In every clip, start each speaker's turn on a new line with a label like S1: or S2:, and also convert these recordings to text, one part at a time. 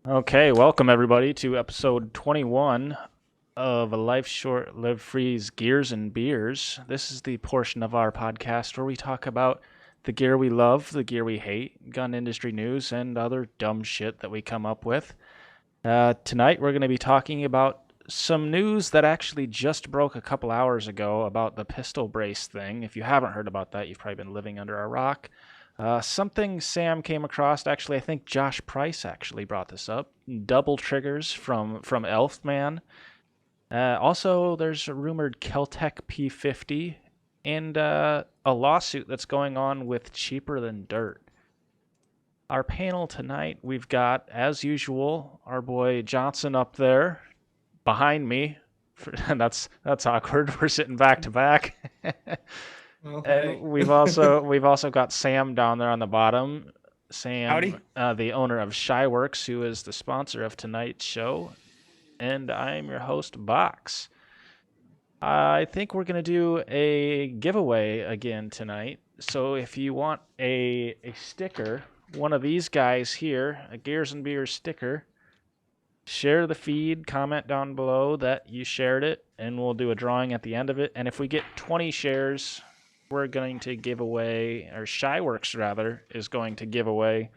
S1: Okay, welcome everybody to episode 21 of A Life Short, Live Free's Gears and Beers. This is the portion of our podcast where we talk about the gear we love, the gear we hate, gun industry news, and other dumb shit that we come up with. Tonight we're going to be talking about some news that actually just broke a couple hours ago about the pistol brace thing. If you haven't heard about that, you've probably been living under a rock. Something Sam came across, actually, I think Josh Price actually brought this up. Double triggers from Elfman. Also, there's a rumored Keltec P50 and a lawsuit that's going on with Cheaper Than Dirt. Our panel tonight, we've got, as usual, our boy Johnson up there behind me. And that's awkward. We're sitting back to back.
S2: Okay.
S1: And we've also got Sam down there on the bottom.
S2: Howdy.
S1: Sam, the owner of Shyworks, who is the sponsor of tonight's show, and I'm your host, Box. I think we're gonna do a giveaway again tonight. So if you want a sticker, one of these guys here, a Gears and Beers sticker, share the feed, comment down below that you shared it, and we'll do a drawing at the end of it. And if we get 20 shares, we're going to give away, or Shyworks rather, is going to give away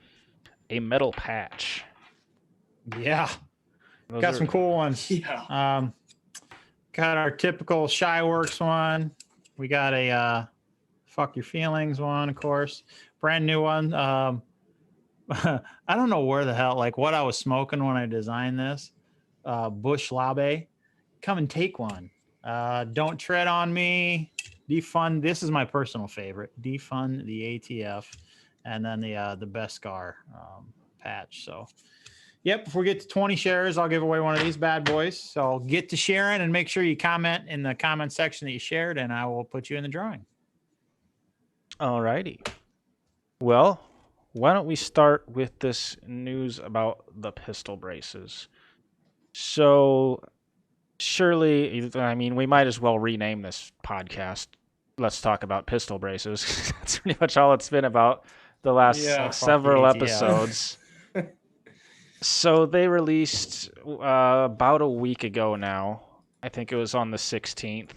S1: a metal patch.
S2: Yeah. Got some cool ones.
S3: Yeah.
S2: Got our typical Shyworks one. We got a Fuck Your Feelings one, of course. Brand new one. I don't know where the hell, like what I was smoking when I designed this. Bush Labe. Come and take one. Don't Tread on Me. Defund. This is my personal favorite. Defund the ATF. And then the Beskar patch. So, yep, if we get to 20 shares, I'll give away one of these bad boys. So get to sharing and make sure you comment in the comment section that you shared, and I will put you in the drawing.
S1: Alrighty. Well, why don't we start with this news about the pistol braces? So, surely, I mean, we might as well rename this podcast Let's Talk About Pistol Braces. That's pretty much all it's been about the last several episodes. So they released about a week ago now, I think it was on the 16th,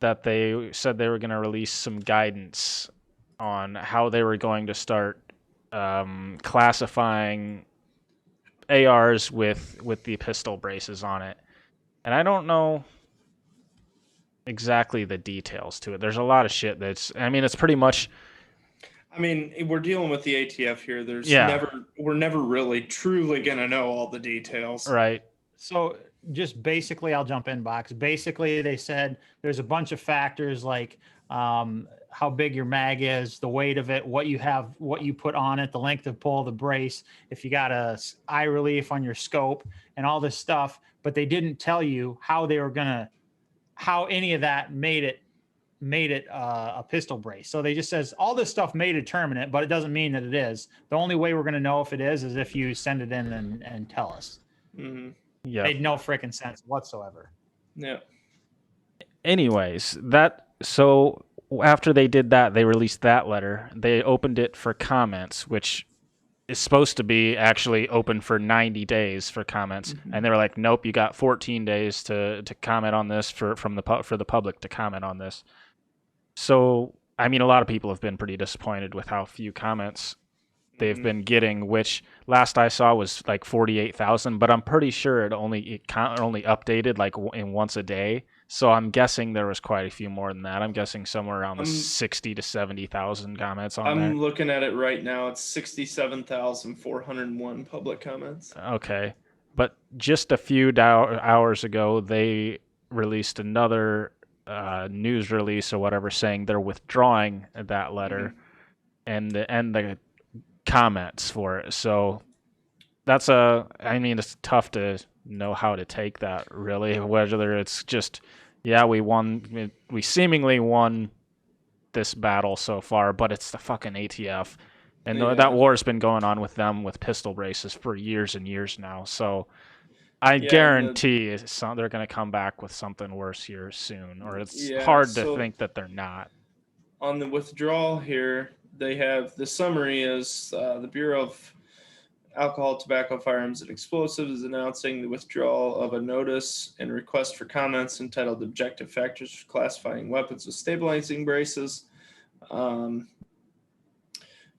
S1: that they said they were going to release some guidance on how they were going to start classifying ARs with the pistol braces on it. And I don't know exactly the details to it. There's a lot of shit it's pretty much...
S3: I mean, we're dealing with the ATF here. We're never really truly going to know all the details.
S1: Right.
S2: So just basically, I'll jump in, Box. Basically, they said there's a bunch of factors like how big your mag is, the weight of it, what you put on it, the length of pull, the brace, if you got a eye relief on your scope, and all this stuff. But they didn't tell you how any of that made it a pistol brace. So they just says all this stuff may determine it, but it doesn't mean that it is. The only way we're going to know if it is if you send it in and tell us.
S3: Mm-hmm.
S1: Yeah.
S2: Made no freaking sense whatsoever.
S3: Yeah.
S1: Anyways, so after they did that, they released that letter. They opened it for comments, which is supposed to be actually open for 90 days for comments. Mm-hmm. And they were like, nope, you got 14 days to comment on this for the public to comment on this. So, I mean, a lot of people have been pretty disappointed with how few comments they've been getting, which last I saw was like 48,000, but I'm pretty sure it only updated like in once a day. So I'm guessing there was quite a few more than that. I'm guessing somewhere around the 60 to 70,000 comments on there.
S3: I'm looking at it right now. It's 67,401 public comments.
S1: Okay. But just a few hours ago, they released another news release or whatever saying they're withdrawing that letter and the comments for it. So it's tough to know how to take that, really, whether it's just, we seemingly won this battle so far, but it's the fucking ATF. And that war's been going on with them with pistol braces for years and years now. So I guarantee they're going to come back with something worse here soon, or it's hard to think that they're not.
S3: On the withdrawal here, they have the summary is the Bureau of alcohol, tobacco, firearms, and explosives is announcing the withdrawal of a notice and request for comments entitled Objective Factors for Classifying Weapons with Stabilizing Braces.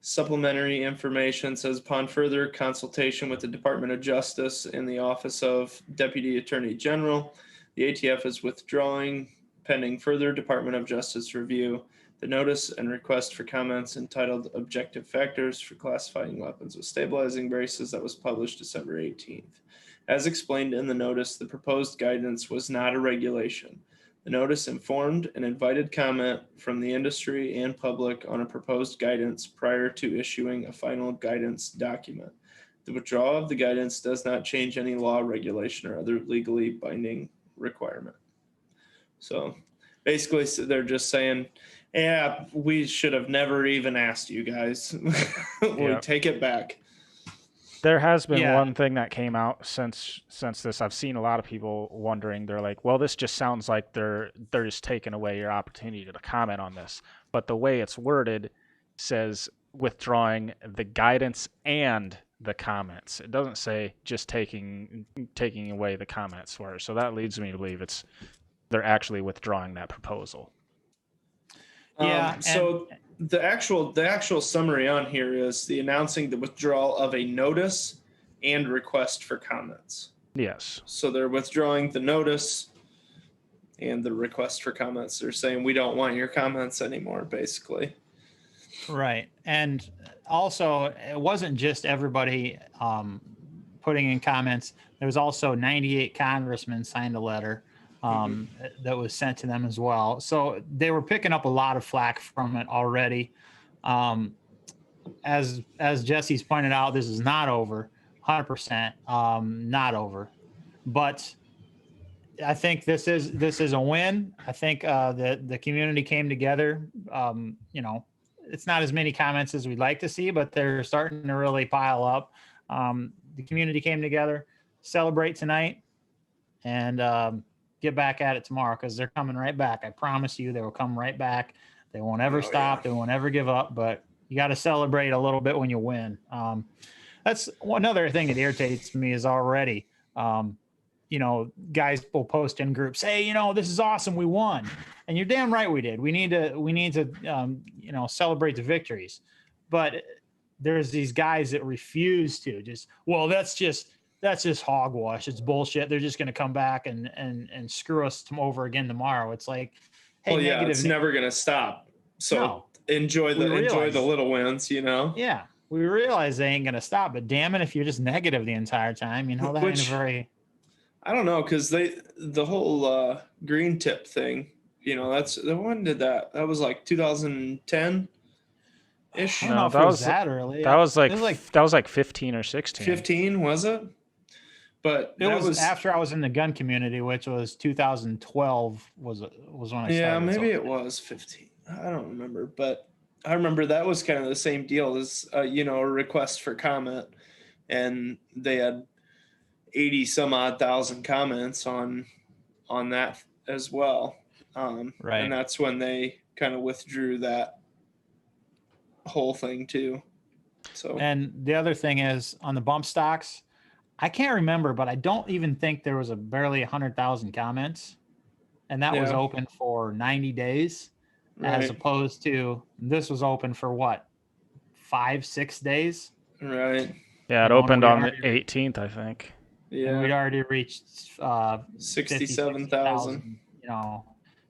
S3: Supplementary information says, upon further consultation with the Department of Justice and the Office of Deputy Attorney General, the ATF is withdrawing, pending further Department of Justice review, the notice and request for comments entitled Objective Factors for Classifying Weapons with Stabilizing Braces that was published December 18th. As explained in the notice, the proposed guidance was not a regulation. The notice informed and invited comment from the industry and public on a proposed guidance prior to issuing a final guidance document. The withdrawal of the guidance does not change any law, regulation, or other legally binding requirement. So basically, they're just saying, yeah, we should have never even asked you guys. We take it back.
S1: There has been one thing that came out since this. I've seen a lot of people wondering. They're like, well, this just sounds like they're just taking away your opportunity to comment on this. But the way it's worded says withdrawing the guidance and the comments. It doesn't say just taking away the comments for it. So that leads me to believe they're actually withdrawing that proposal.
S3: So the actual summary on here is the announcing the withdrawal of a notice and request for comments.
S1: Yes.
S3: So they're withdrawing the notice and the request for comments. They're saying we don't want your comments anymore, basically.
S2: Right. And also, it wasn't just everybody putting in comments. There was also 98 congressmen signed a letter that was sent to them as well. So they were picking up a lot of flack from it already. As Jesse's pointed out, this is not over, 100% not over. But I think this is a win. I think the community came together. It's not as many comments as we'd like to see, but they're starting to really pile up. The community came together, celebrate tonight, and get back at it tomorrow, because they're coming right back. I promise you, they will come right back. They won't ever stop. They won't ever give up, but you got to celebrate a little bit when you win. That's one other thing that irritates me is already, guys will post in groups, hey, this is awesome, we won. And you're damn right we did. We need to celebrate the victories. But there's these guys that refuse to that's just hogwash. It's bullshit. They're just going to come back and screw us over again tomorrow. It's like, hey,
S3: it's never going to stop. So enjoy the little wins,
S2: Yeah, we realize they ain't going to stop, but damn it, if you're just negative the entire time, that ain't very.
S3: I don't know, because the whole green tip thing, when did that? That was like 2010 ish.
S2: I don't know if it was that early.
S1: That was like 15 or 16.
S3: 15, was it? But
S2: it was after I was in the gun community, which was 2012 was when I started.
S3: Yeah, maybe it was 15. I don't remember, but I remember that was kind of the same deal as a request for comment, and they had 80 some odd thousand comments on that as well. Right. And that's when they kind of withdrew that whole thing too. So,
S2: and the other thing is on the bump stocks, I can't remember, but I don't even think there was barely 100,000 comments, and that was open for 90 days, as opposed to this was open for what, 5-6 days?
S3: Right.
S1: Yeah, it opened on the 18th, I think.
S2: Yeah, and we'd already reached
S3: 67,000.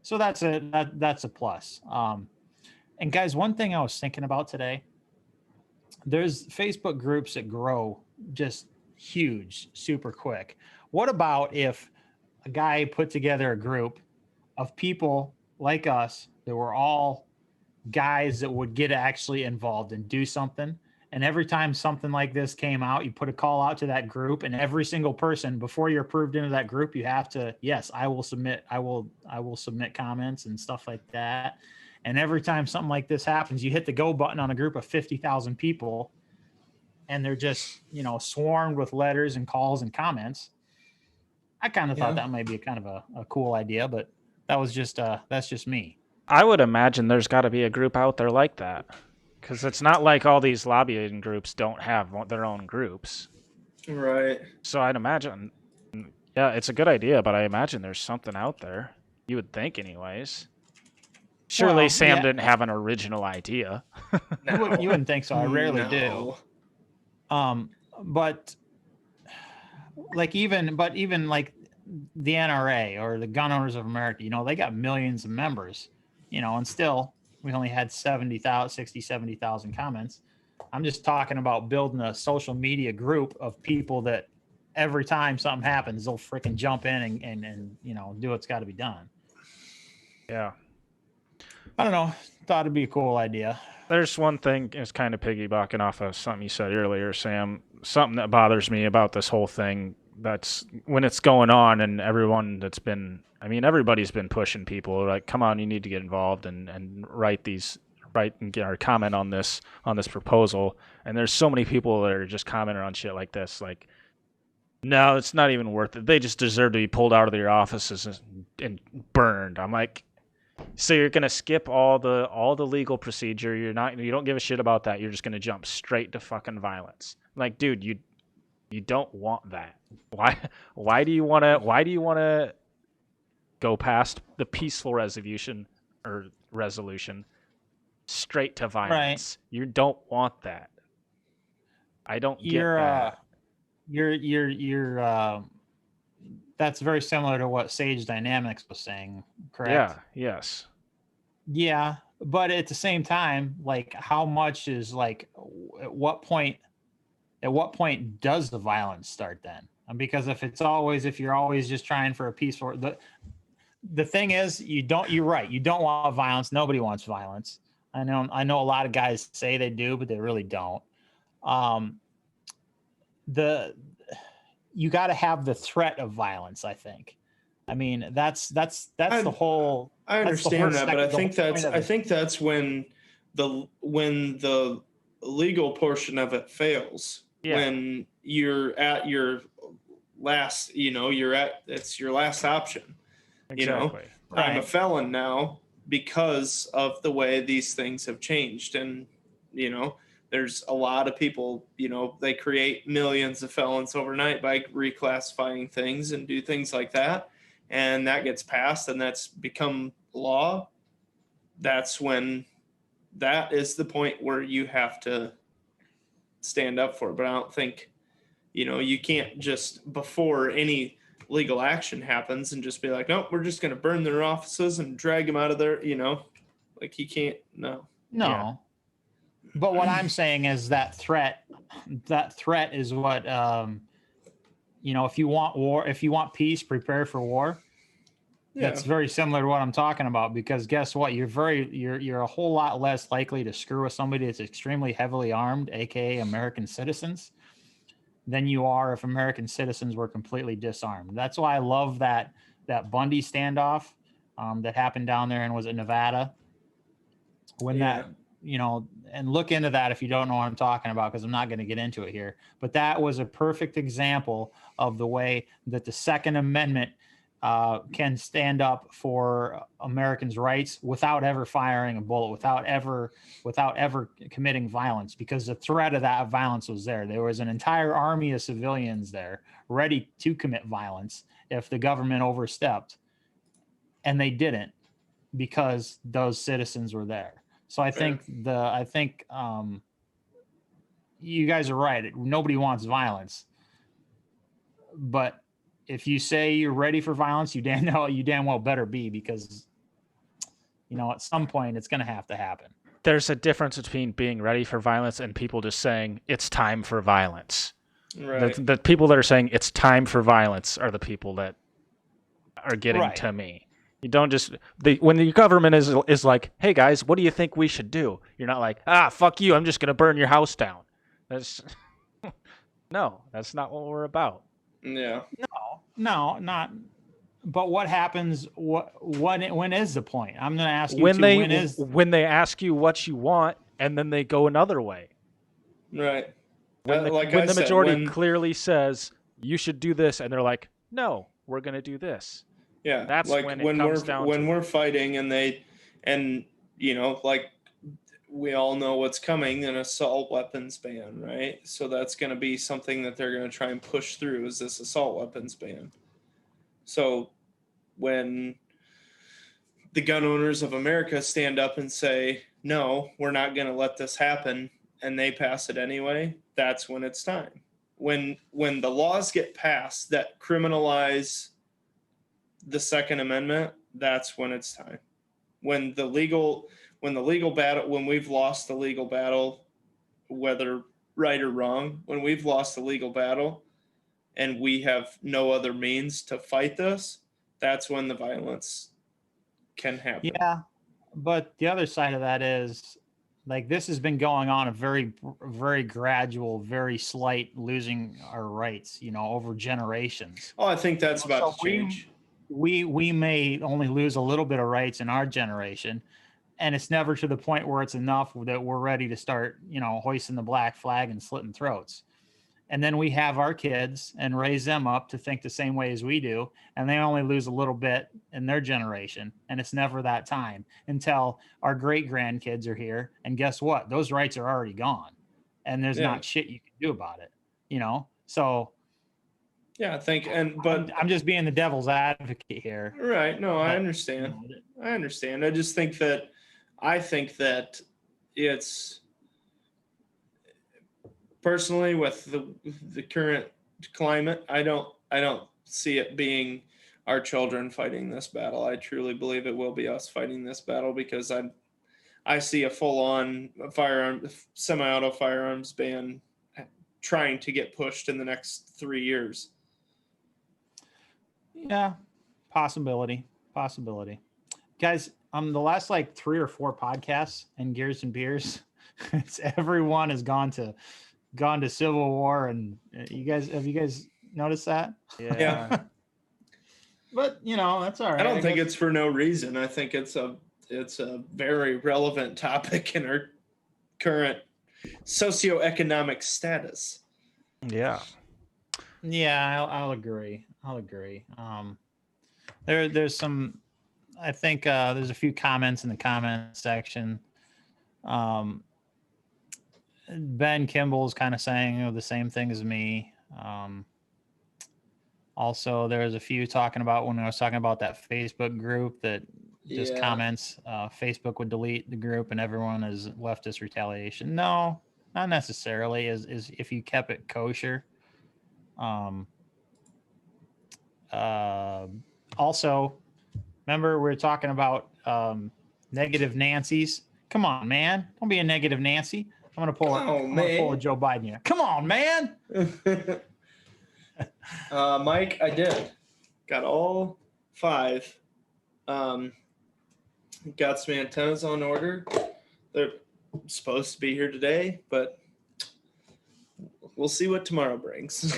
S2: So that's a plus. And guys, one thing I was thinking about today, there's Facebook groups that grow just huge, super quick. What about if a guy put together a group of people like us that were all guys that would get actually involved and do something? And every time something like this came out, you put a call out to that group, and every single person, before you're approved into that group, you have to, yes, I will submit comments and stuff like that. And every time something like this happens, you hit the go button on a group of 50,000 people, and they're just, swarmed with letters and calls and comments. I kind of thought that might be kind of a cool idea, but that's just me.
S1: I would imagine there's got to be a group out there like that. Because it's not like all these lobbying groups don't have their own groups.
S3: Right.
S1: So I'd imagine, yeah, it's a good idea, but I imagine there's something out there. You would think, anyways. Surely
S2: Well,
S1: Sam
S2: yeah.
S1: didn't have an original idea.
S2: You wouldn't think so. I rarely
S3: No.
S2: do. But even like the NRA or the Gun Owners of America, they got millions of members, and still we only had 70,000 comments. I'm just talking about building a social media group of people that every time something happens, they'll freaking jump in and do what's got to be done.
S1: Yeah.
S2: I don't know. Thought it'd be a cool idea.
S1: There's one thing, it's kind of piggybacking off of something you said earlier, Sam. Something that bothers me about this whole thing, that's when it's going on and everybody's been pushing people like, come on, you need to get involved and write and get our comment on this proposal. And there's so many people that are just commenting on shit like this, like, no, it's not even worth it. They just deserve to be pulled out of their offices and burned. I'm like, so you're gonna skip all the legal procedure. You don't give a shit about that. You're just gonna jump straight to fucking violence. Like, dude, you don't want that. Why do you wanna go past the peaceful resolution straight to violence? Right. You don't want that. I don't get that.
S2: You're that's very similar to what Sage Dynamics was saying, correct?
S1: Yeah, yes.
S2: Yeah, but at the same time, like, how much is, like, at what point does the violence start then? Because if you're always just trying for a peaceful, the thing is, you're right, you don't want violence. Nobody wants violence. I know a lot of guys say they do, but they really don't. You got to have the threat of violence, I think. I mean, that's the whole.
S3: I understand that, but I think that's when the legal portion of it fails. Yeah. When you're at your last, it's your last option.
S1: Exactly.
S3: Right. I'm a felon now because of the way these things have changed, and there's a lot of people, they create millions of felons overnight by reclassifying things and do things like that. And that gets passed and that's become law. That is the point where you have to stand up for it. But I don't think, you can't just before any legal action happens and just be like, nope, we're just going to burn their offices and drag them out of there. Like you can't, no.
S2: Yeah. But what I'm saying is that threat is what, if you want war, if you want peace, prepare for war. Yeah. That's very similar to what I'm talking about, because guess what? You're a whole lot less likely to screw with somebody that's extremely heavily armed, aka American citizens, than you are if American citizens were completely disarmed. That's why I love that Bundy standoff that happened down there and was in Nevada. And look into that if you don't know what I'm talking about, because I'm not going to get into it here. But that was a perfect example of the way that the Second Amendment can stand up for Americans' rights without ever firing a bullet, without ever committing violence, because the threat of that violence was there. There was an entire army of civilians there ready to commit violence if the government overstepped, and they didn't, because those citizens were there. So I think you guys are right. Nobody wants violence, but if you say you're ready for violence, you damn well better be, because at some point it's going to have to happen.
S1: There's a difference between being ready for violence and people just saying it's time for violence.
S3: Right.
S1: The people that are saying it's time for violence are the people that are getting to me. You don't just when the government is like, hey guys, what do you think we should do? You're not like, fuck you, I'm just gonna burn your house down. That's no, that's not what we're about.
S3: Yeah.
S2: No, not. But what happens? When is the point? I'm gonna ask you.
S1: When they ask you what you want and then they go another way.
S3: Right.
S1: When the majority clearly says you should do this, and they're like, no, we're gonna do this.
S3: Yeah,
S1: that's when it comes down to
S3: when we're fighting, and we all know what's coming, an assault weapons ban, right? So that's going to be something that they're going to try and push through, is this assault weapons ban. So when the gun owners of America stand up and say, no, we're not going to let this happen, and they pass it anyway, that's when it's time. When the laws get passed that criminalize the Second Amendment, that's when it's time. When we've lost the legal battle, whether right or wrong, when we've lost the legal battle and we have no other means to fight this, that's when the violence can happen.
S2: Yeah, but the other side of that is, like, this has been going on a very, very gradual, very slight losing our rights, over generations.
S3: Oh, I think that's about to change.
S2: We may only lose a little bit of rights in our generation, and it's never to the point where it's enough that we're ready to start, hoisting the black flag and slitting throats. And then we have our kids and raise them up to think the same way as we do, and they only lose a little bit in their generation, and it's never that time until our great grandkids are here. And guess what? Those rights are already gone, and there's not shit you can do about it. So
S3: yeah, I think,
S2: but I'm just being the devil's advocate here.
S3: Right? No, I understand. I just think that it's, personally, with the current climate, I don't see it being our children fighting this battle. I truly believe it will be us fighting this battle, because I see a full-on semi-auto firearms ban trying to get pushed in the next 3 years.
S2: Yeah, possibility. Guys, the last 3 or 4 podcasts and Gears and Beers, everyone has gone to Civil War, and have you guys noticed that?
S3: Yeah.
S2: But that's all right.
S3: I don't think it's for no reason. I think it's a very relevant topic in our current socioeconomic status.
S1: Yeah.
S2: Yeah, I'll agree. There's some, I think there's a few comments in the comment section. Ben Kimball's kind of saying the same thing as me. Also, there's a few talking about, when I was talking about that Facebook group that just comments, Facebook would delete the group and everyone is leftist retaliation. No, not necessarily. Is if you kept it kosher. Also, remember we were talking about negative Nancy's. Come on, man! Don't be a negative Nancy. I'm gonna pull a Joe Biden here. Come on, man!
S3: Mike, I did. Got all 5. Got some antennas on order. They're supposed to be here today, but we'll see what tomorrow brings.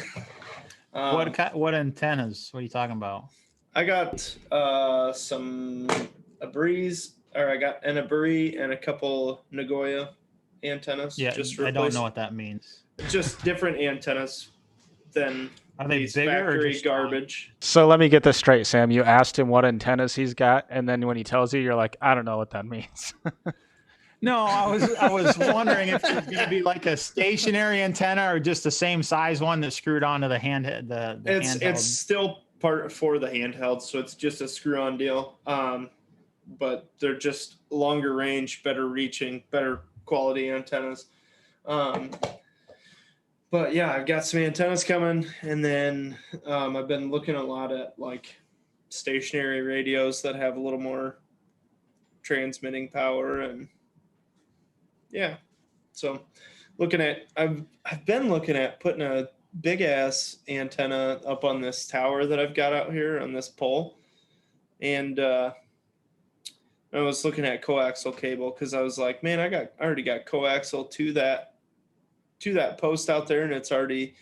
S2: What antennas? What are you talking about?
S3: I got some Abrees, or I got an Abri and a couple Nagoya antennas.
S2: Yeah, I don't know what that means.
S3: Just different antennas than
S2: are they
S3: these
S2: bigger
S3: factory
S2: or just
S3: garbage.
S1: So let me get this straight, Sam. You asked him what antennas he's got, and then when he tells you, you're like, I don't know what that means.
S2: No, I was wondering if it's going to be like a stationary antenna or just the same size one that's screwed onto the handheld.
S3: It's still part for the handheld, so it's just a screw-on deal. But they're just longer range, better reaching, better quality antennas. But yeah, I've got some antennas coming, and then I've been looking a lot at stationary radios that have a little more transmitting power, and yeah. So I've been looking at putting a big ass antenna up on this tower that I've got out here on this pole. And I was looking at coaxial cable, because I was like, man, I already got coaxial to that post out there, and it's already,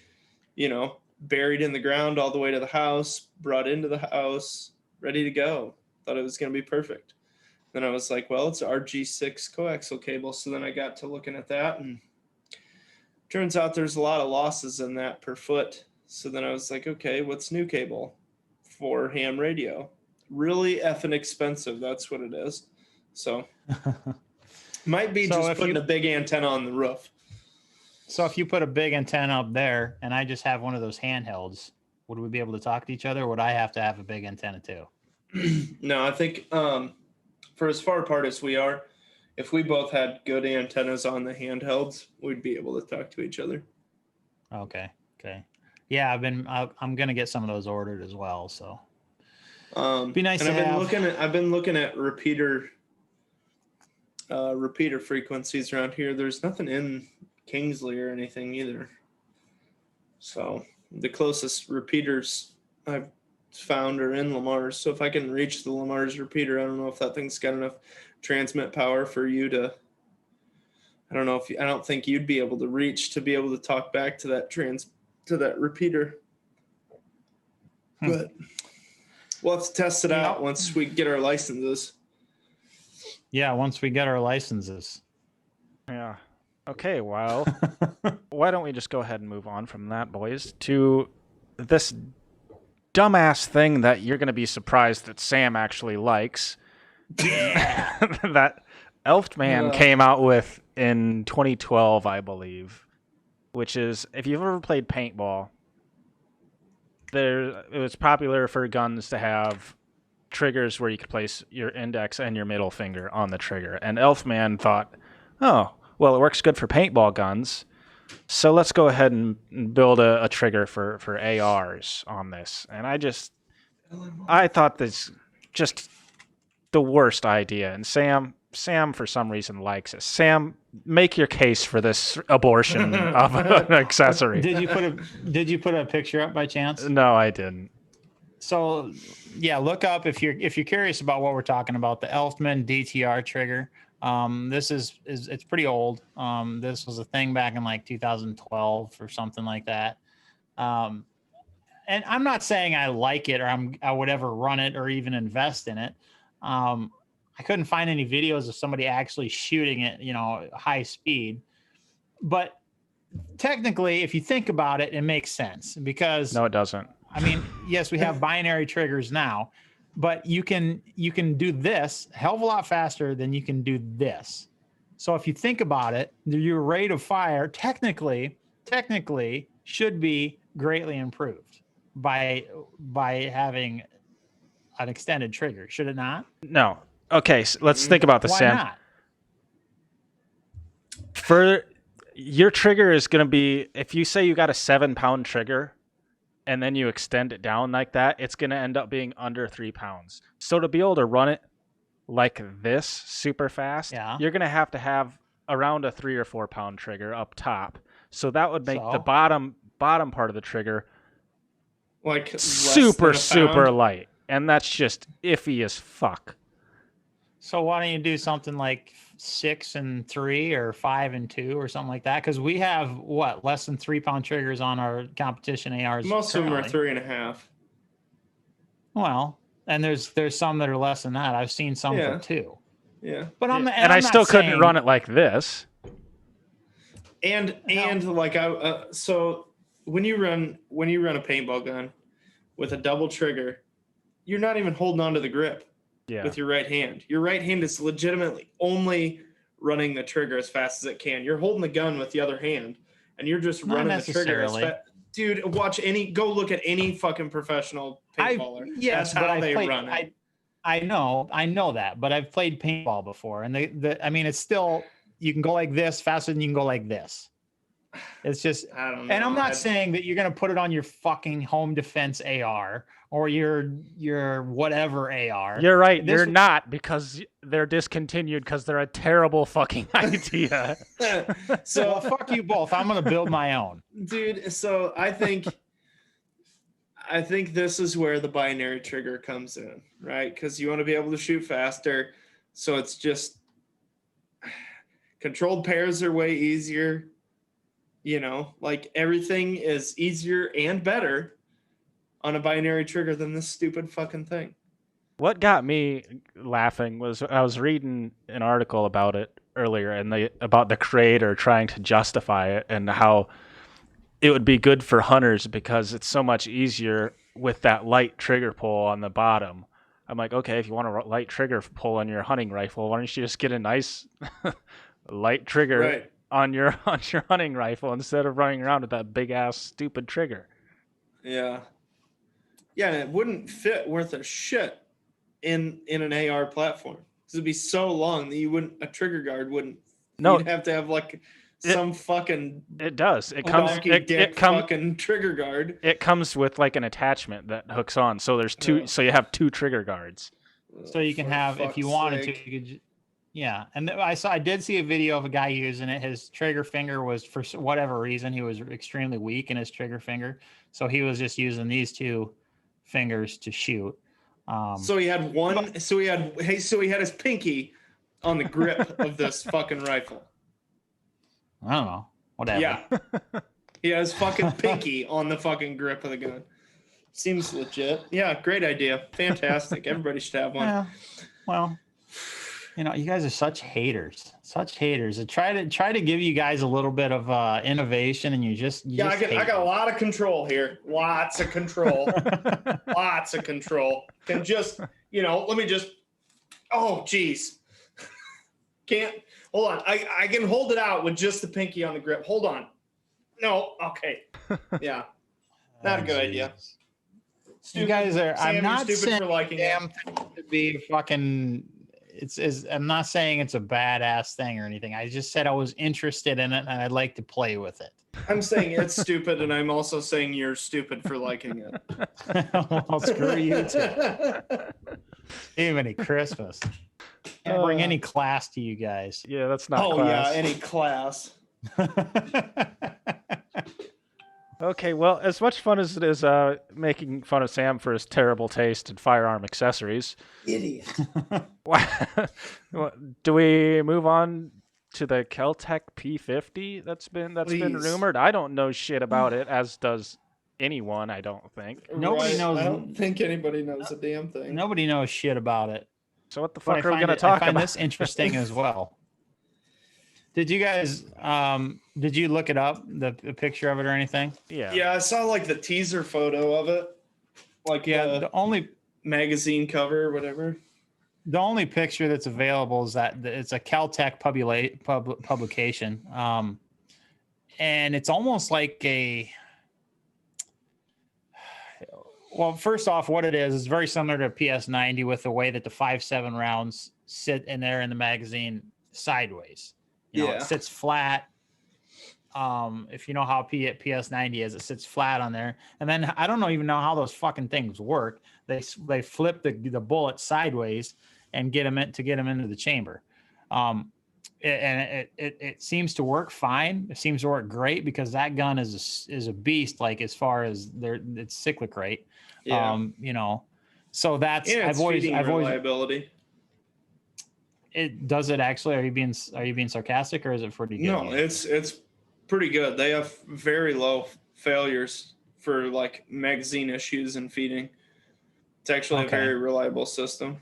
S3: buried in the ground all the way to the house, brought into the house, ready to go. Thought it was going to be perfect. Then I was like, well, it's RG6 coaxial cable. So then I got to looking at that, and turns out there's a lot of losses in that per foot. So then I was like, okay, what's new cable for ham radio? Really effing expensive. That's what it is. So Might be
S2: So
S3: just
S2: if
S3: putting
S2: you-
S3: a big antenna on the roof.
S2: So if you put a big antenna up there and I just have one of those handhelds, would we be able to talk to each other, or would I have to have a big antenna too?
S3: No, I think for as far apart as we are, if we both had good antennas on the handhelds, we'd be able to talk to each other.
S2: Okay. Yeah, I'm gonna get some of those ordered as well. So be nice
S3: and
S2: to have.
S3: I've been looking at repeater frequencies around here. There's nothing in Kingsley or anything either. So the closest repeaters I've found are in Lamar's. So if I can reach the Lamar's repeater, I don't know if that thing's got enough transmit power for you to. I don't think you'd be able to reach to be able to talk back to that repeater. But we'll have to test it out once we get our licenses.
S2: Yeah, once we get our licenses.
S1: Yeah. Okay, well, why don't we just go ahead and move on from that, boys, to this dumbass thing that you're going to be surprised that Sam actually likes.
S2: Yeah.
S1: That Elftman came out with in 2012, I believe, which is, if you've ever played paintball, it was popular for guns to have triggers where you could place your index and your middle finger on the trigger. And Elfman thought, oh, well, it works good for paintball guns, so let's go ahead and build a trigger for ARs on this. And I thought this just the worst idea. And Sam, for some reason, likes it. Sam, make your case for this abortion of an accessory.
S2: Did you put a picture up by chance?
S1: No, I didn't.
S2: So, yeah, look up if you're curious about what we're talking about, the Elfman Dtr Trigger. This is it's pretty old. This was a thing back in like 2012 or something like that. And I'm not saying I like it or I would ever run it or even invest in it. I couldn't find any videos of somebody actually shooting it, high speed. But technically, if you think about it, it makes sense because
S1: No, it doesn't.
S2: I mean, yes, we have binary triggers now, but you can do this a hell of a lot faster than you can do this. So if you think about it, your rate of fire technically should be greatly improved by having an extended trigger, should it not?
S1: No. Okay, so let's think about this,
S2: Why
S1: Sam.
S2: not?
S1: For your trigger is going to be, if you say you got a 7-pound trigger and then you extend it down like that, it's going to end up being under 3 pounds. So to be able to run it like this super fast, you're going to have around a 3 or 4 pound trigger up top. So that would make the bottom part of the trigger
S3: like
S1: super light. And that's just iffy as fuck.
S2: So why don't you do something like 6 and 3 or 5 and 2 or something like that? Because we have less than 3 pound triggers on our competition ARs.
S3: Most of them are 3.5.
S2: Well, and there's some that are less than that. I've seen some for 2.
S3: Yeah,
S2: but
S1: I still couldn't run it like this.
S3: And like so when you run a paintball gun with a double trigger, you're not even holding onto the grip. With your right hand. Your right hand is legitimately only running the trigger as fast as it can. You're holding the gun with the other hand, and you're just running the trigger as fast. Dude, go look at any fucking professional paintballer.
S2: Yes,
S3: that's how they run it.
S2: I know that, but I've played paintball before, and it's still, you can go like this faster than you can go like this. It's just,
S3: I don't know.
S2: And I'm not saying that you're going to put it on your fucking home defense AR or your whatever AR.
S1: You're right. You're not, because they're discontinued because they're a terrible fucking idea.
S2: So fuck you both. I'm going to build my own.
S3: Dude, so I think this is where the binary trigger comes in, right? Because you want to be able to shoot faster. So it's just controlled pairs are way easier. Like everything is easier and better on a binary trigger than this stupid fucking thing.
S1: What got me laughing was I was reading an article about it earlier, and about the creator trying to justify it and how it would be good for hunters because it's so much easier with that light trigger pull on the bottom. I'm like, okay, if you want a light trigger pull on your hunting rifle, why don't you just get a nice light trigger
S3: Right.
S1: on your hunting rifle instead of running around with that big ass stupid trigger?
S3: Yeah. Yeah, and it wouldn't fit worth a shit in an AR platform. Because it'd be so long that a trigger guard wouldn't.
S1: No,
S3: You'd have to have like some fucking
S1: it does. It comes
S3: fucking trigger guard.
S1: It comes with like an attachment that hooks on. So there's two. So you have 2 trigger guards.
S2: So you can have, if you wanted to, you could. Yeah, and I did see a video of a guy using it. His trigger finger was, for whatever reason, he was extremely weak in his trigger finger, so he was just using these 2 fingers to shoot.
S3: So he had one. So he had his pinky on the grip of this fucking rifle.
S2: I don't know. Whatever.
S3: Yeah. He has fucking pinky on the fucking grip of the gun. Seems legit. Yeah, great idea. Fantastic. Everybody should have one.
S2: Yeah. Well, you guys are such haters. Such haters. I try to give you guys a little bit of innovation, and I got a lot of control here. Lots of control. Lots of control. Can just, let me just. Oh, geez. Can't. Hold on. I can hold it out with just the pinky on the grip. Hold on. No. Okay. Yeah. Not a good idea. Stupid. You guys are.
S3: Sam,
S2: I'm not
S3: stupid
S2: saying
S3: for liking
S2: damn thing to be fucking. I'm not saying it's a badass thing or anything. I just said I was interested in it and I'd like to play with it.
S3: I'm saying it's stupid, and I'm also saying you're stupid for liking it.
S2: Well, screw you too. Even Christmas. Can't bring any class to you guys.
S1: Yeah, that's not.
S3: Oh
S1: class.
S3: yeah, any class.
S1: Okay, well, as much fun as it is making fun of Sam for his terrible taste in firearm accessories,
S3: Idiot.
S1: do we move on to the Keltec P50 that's been rumored? I don't know shit about it, as does anyone. I don't think.
S2: Nobody knows.
S3: I don't think anybody knows a damn thing.
S2: Nobody knows shit about it.
S1: So what the fuck are we going to talk about?
S2: I find this interesting as well. Did you guys, did you look it up, the picture of it or anything?
S1: Yeah.
S3: Yeah, I saw like the teaser photo of it. Like
S2: the only
S3: magazine cover or whatever.
S2: The only picture that's available is that it's a Keltec publication. And it's almost like well, first off, what it is very similar to a PS90 with the way that the 5.7 rounds sit in there in the magazine sideways. It sits flat. If you know how PS90 is, it sits flat on there. And then I don't even know how those fucking things work. They flip the bullet sideways and get them into the chamber. It seems to work fine. It seems to work great because that gun is a beast. Like as far as its cyclic rate.
S3: Yeah.
S2: So that's
S3: I've always reliability.
S2: It does it actually? Are you being sarcastic or is it pretty good?
S3: No, it's pretty good. They have very low failures for like magazine issues and feeding. It's actually a very reliable system.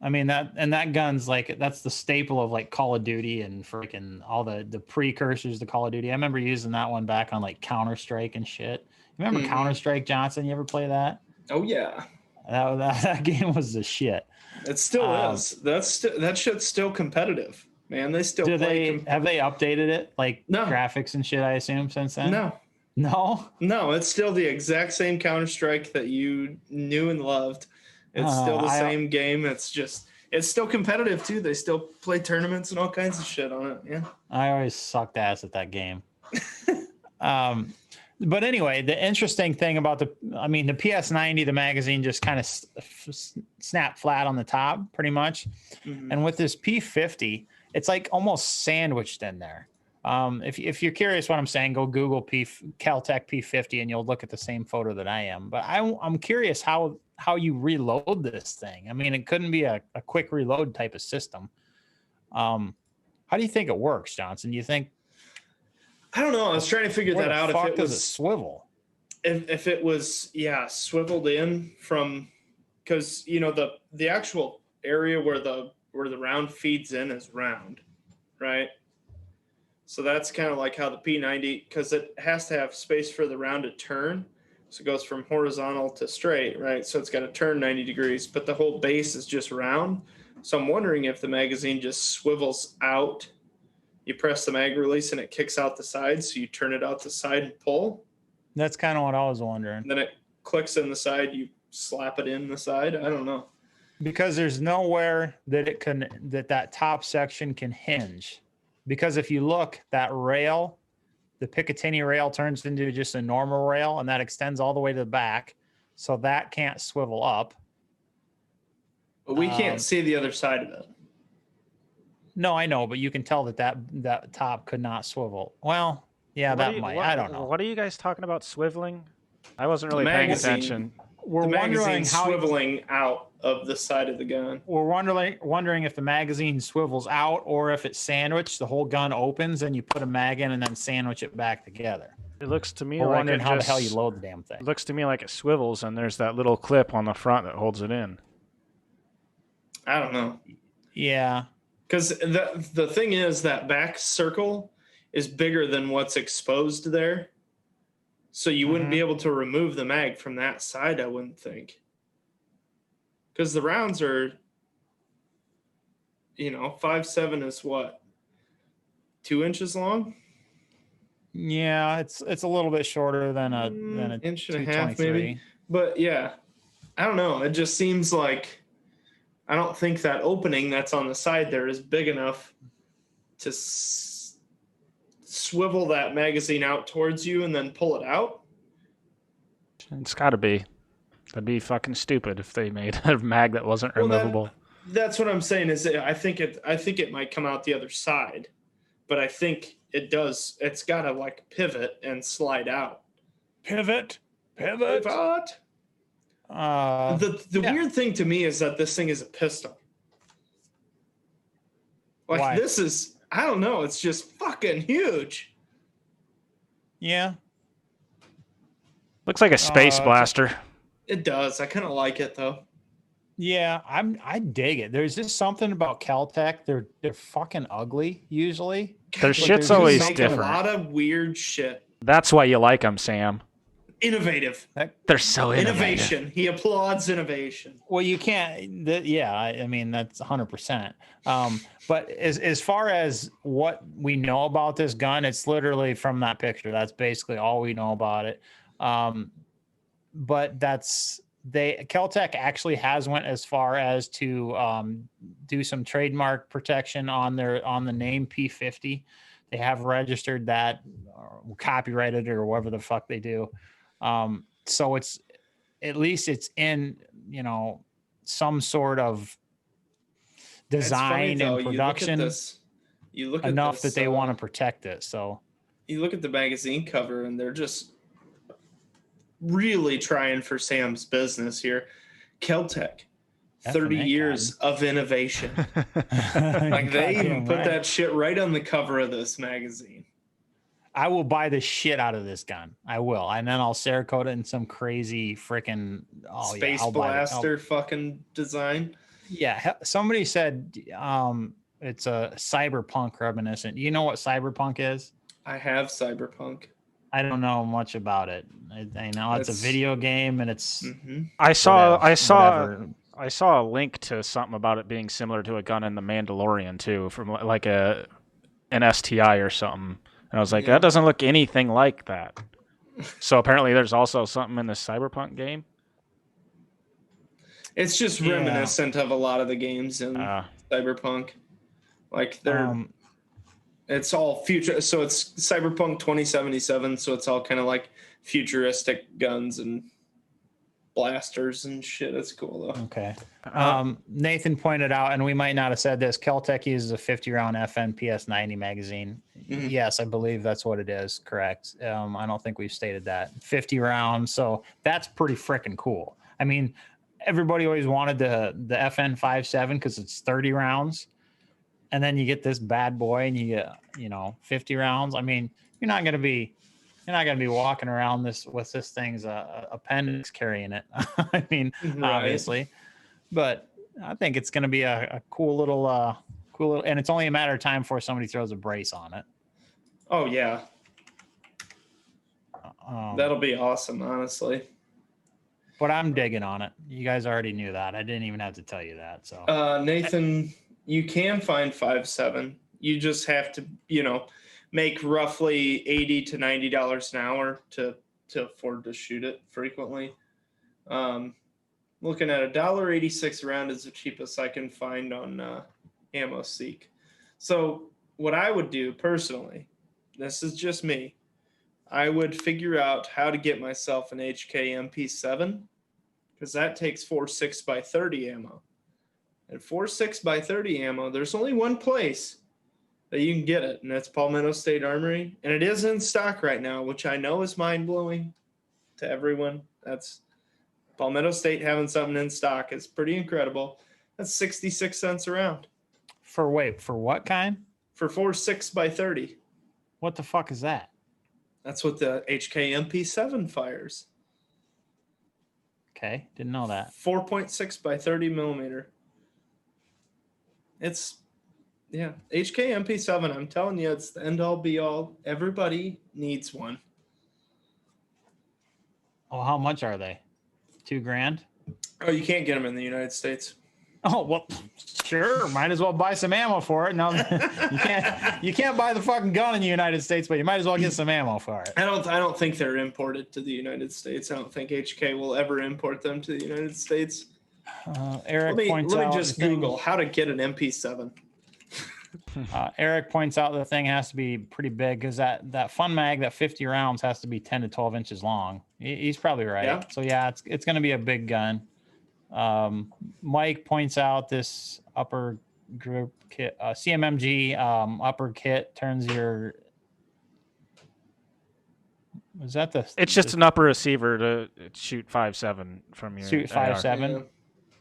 S2: I mean that gun's like that's the staple of like Call of Duty and freaking all the precursors to Call of Duty. I remember using that one back on like Counter-Strike and shit. You remember Counter-Strike, Johnson? You ever play that?
S3: Oh yeah.
S2: That game was the shit.
S3: It still is. That shit's still competitive, man. They still
S2: have they updated it like graphics and shit? I assume since then. No. It's
S3: still the exact same Counter-Strike that you knew and loved. It's still the same game. It's still competitive too. They still play tournaments and all kinds of shit on it. Yeah.
S2: I always sucked ass at that game. But anyway, the interesting thing about the PS90, the magazine just kind of snapped flat on the top pretty much. Mm-hmm. And with this P50, it's like almost sandwiched in there. If you're curious what I'm saying, go Google Keltec P50 and you'll look at the same photo that I am. But I'm curious how you reload this thing. I mean, it couldn't be a quick reload type of system. How do you think it works, Johnson? Do you think? I
S3: don't know. I was trying to figure that out.
S2: If it was swivel,
S3: if it was swiveled in from, because the actual area where the round feeds in is round, right? So that's kind of like how the P90, because it has to have space for the round to turn. So it goes from horizontal to straight, right? So it's got to turn 90 degrees, but the whole base is just round. So I'm wondering if the magazine just swivels out. You press the mag release and it kicks out the side. So you turn it out the side and pull.
S2: That's kind of what I was wondering.
S3: And then it clicks in the side. You slap it in the side. I don't know.
S2: Because there's nowhere that it can, that top section can hinge. Because if you look, that rail, the Picatinny rail turns into just a normal rail, and that extends all the way to the back. So that can't swivel up.
S3: But we can't see the other side of it.
S2: No, I know, but you can tell that top could not swivel. Well, yeah, I don't know.
S1: What are you guys talking about swiveling? I wasn't really paying attention.
S2: We're
S3: the
S2: wondering
S3: magazine's
S2: how
S3: swiveling out of the side of the gun.
S2: We're wondering if the magazine swivels out or if it's sandwiched. The whole gun opens and you put a mag in and then sandwich it back together.
S1: It looks to me
S2: We're
S1: like
S2: wondering how the hell you load the damn thing.
S1: It looks to me like it swivels, and there's that little clip on the front that holds it in.
S3: I don't know.
S2: Yeah.
S3: Because the thing is that back circle is bigger than what's exposed there. So you wouldn't be able to remove the mag from that side, I wouldn't think. Because the rounds are, 5.7 is what? 2 inches long?
S2: Yeah, it's a little bit shorter than a
S3: inch and a half maybe. But yeah, I don't know. It just seems like I don't think that opening that's on the side there is big enough to swivel that magazine out towards you and then pull it out.
S1: It's got to be. That'd be fucking stupid if they made a mag that wasn't removable.
S3: That's what I'm saying. Is I think it might come out the other side, but I think it does. It's got to like pivot and slide out.
S2: Pivot.
S3: The weird thing to me is that this thing is a pistol. Like
S2: Why?
S3: This is, I don't know. It's just fucking huge.
S2: Yeah.
S1: Looks like a space blaster.
S3: It does. I kind of like it though.
S2: Yeah, I dig it. There's just something about Keltec. They're fucking ugly usually.
S1: Their shit's always different.
S3: A lot of weird shit.
S1: That's why you like them, Sam.
S3: Innovative.
S1: They're so innovative.
S3: Innovation. He applauds innovation.
S2: Well, you can't. I mean, that's 100%. But as far as what we know about this gun, it's literally from that picture. That's basically all we know about it. But Keltec actually has went as far as to do some trademark protection on the name P50. They have registered that, or copyrighted it, or whatever the fuck they do. So it's at least it's in some sort of design and production.
S3: You look at
S2: enough that they want to protect it. So
S3: you look at the magazine cover, and they're just really trying for Sam's business here. Keltec, 30 years of innovation. Like they even put that shit right on the cover of this magazine.
S2: I will buy the shit out of this gun. I will. And then I'll Cerakote it in some crazy freaking
S3: space blaster fucking design.
S2: Yeah. Somebody said it's a cyberpunk reminiscent. You know what cyberpunk is?
S3: I have cyberpunk.
S2: I don't know much about it. I know it's a video game, and it's.
S3: Mm-hmm.
S1: I saw a link to something about it being similar to a gun in The Mandalorian too, from like an STI or something. And I was like, that doesn't look anything like that. So apparently, there's also something in the Cyberpunk game.
S3: It's just reminiscent of a lot of the games in Cyberpunk. Like they're. It's all future, so it's Cyberpunk 2077, so it's all kind of like futuristic guns and blasters and shit. It's cool, though.
S2: Okay. Nathan pointed out, and we might not have said this, Keltec uses a 50-round FN PS90 magazine. Mm-hmm. Yes, I believe that's what it is, correct. I don't think we've stated that. 50 rounds, so that's pretty freaking cool. I mean, everybody always wanted the FN 5.7 because it's 30 rounds. And then you get this bad boy and you get, 50 rounds. I mean, you're not going to be walking around with this thing's appendix carrying it. I mean, obviously, but I think it's going to be a cool little, and it's only a matter of time before somebody throws a brace on it.
S3: Oh yeah. That'll be awesome, honestly.
S2: But I'm digging on it. You guys already knew that. I didn't even have to tell you that. So
S3: Nathan, you can find 5.7. You just have to, make roughly $80 to $90 an hour to afford to shoot it frequently. Looking at $1.86 a round is the cheapest I can find on Ammo Seek. So what I would do personally, this is just me, I would figure out how to get myself an HK MP7, because that takes 4.6x30 ammo. And 4.6x30 ammo, there's only one place that you can get it, and that's Palmetto State Armory. And it is in stock right now, which I know is mind-blowing to everyone. That's Palmetto State having something in stock is pretty incredible. That's 66 cents a round.
S2: For what kind?
S3: For 4.6x30.
S2: What the fuck is that?
S3: That's what the HK MP7 fires.
S2: Okay, didn't know that.
S3: 4.6x30 millimeter. It's, yeah, HK MP7. I'm telling you, it's the end all be all. Everybody needs one.
S2: Oh, how much are they? $2,000?
S3: Oh, you can't get them in the United States.
S2: Oh, well, sure. Might as well buy some ammo for it. No, you can't buy the fucking gun in the United States, but you might as well get some ammo for it.
S3: I don't think they're imported to the United States. I don't think HK will ever import them to the United States.
S2: Eric
S3: let me just Google how to get an MP7.
S2: Eric points out the thing has to be pretty big because that fun mag, that 50 rounds, has to be 10 to 12 inches long. He's probably right.
S3: Yeah.
S2: So yeah, it's going to be a big gun. Mike points out this upper group kit, CMMG upper kit turns your. Was that the?
S1: It's just an upper receiver to shoot 5.7 from your
S2: shoot 5.7.
S3: Yeah.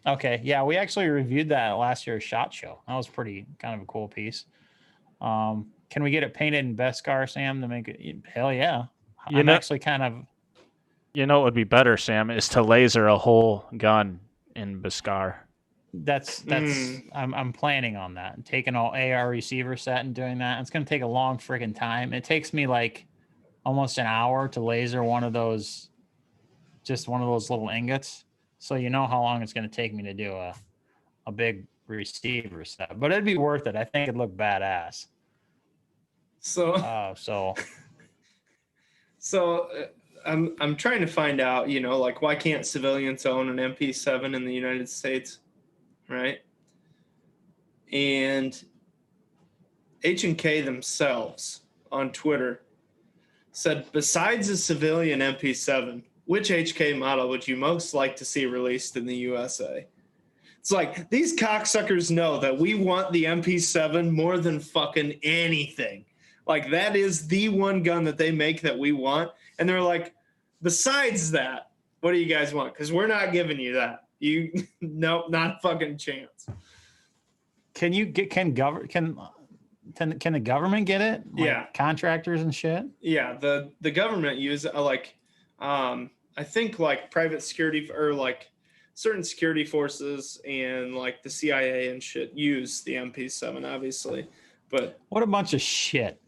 S2: Okay, yeah, we actually reviewed that at last year's SHOT Show. That was pretty kind of a cool piece. Can we get it painted in Beskar, Sam, to make it? Hell yeah. I'm actually kind of.
S1: You know what would be better, Sam, is to laser a whole gun in Beskar.
S2: That's I'm planning on that. Taking all AR receiver set and doing that. It's going to take a long freaking time. It takes me like almost an hour to laser one of those little ingots. So you know how long it's going to take me to do a big receiver set, but it'd be worth it. I think it'd look badass.
S3: So I'm trying to find out, like why can't civilians own an MP7 in the United States, right? And H&K themselves on Twitter said, besides a civilian MP7, which HK model would you most like to see released in the USA? It's like, these cocksuckers know that we want the MP7 more than fucking anything. Like, that is the one gun that they make that we want. And they're like, besides that, what do you guys want? Because we're not giving you that. Nope, not a fucking chance.
S2: Can the government get it? Like
S3: yeah.
S2: Contractors and shit?
S3: Yeah, the government use I think like private security or like certain security forces and like the CIA and shit use the MP7, obviously. But
S2: what a bunch of shit.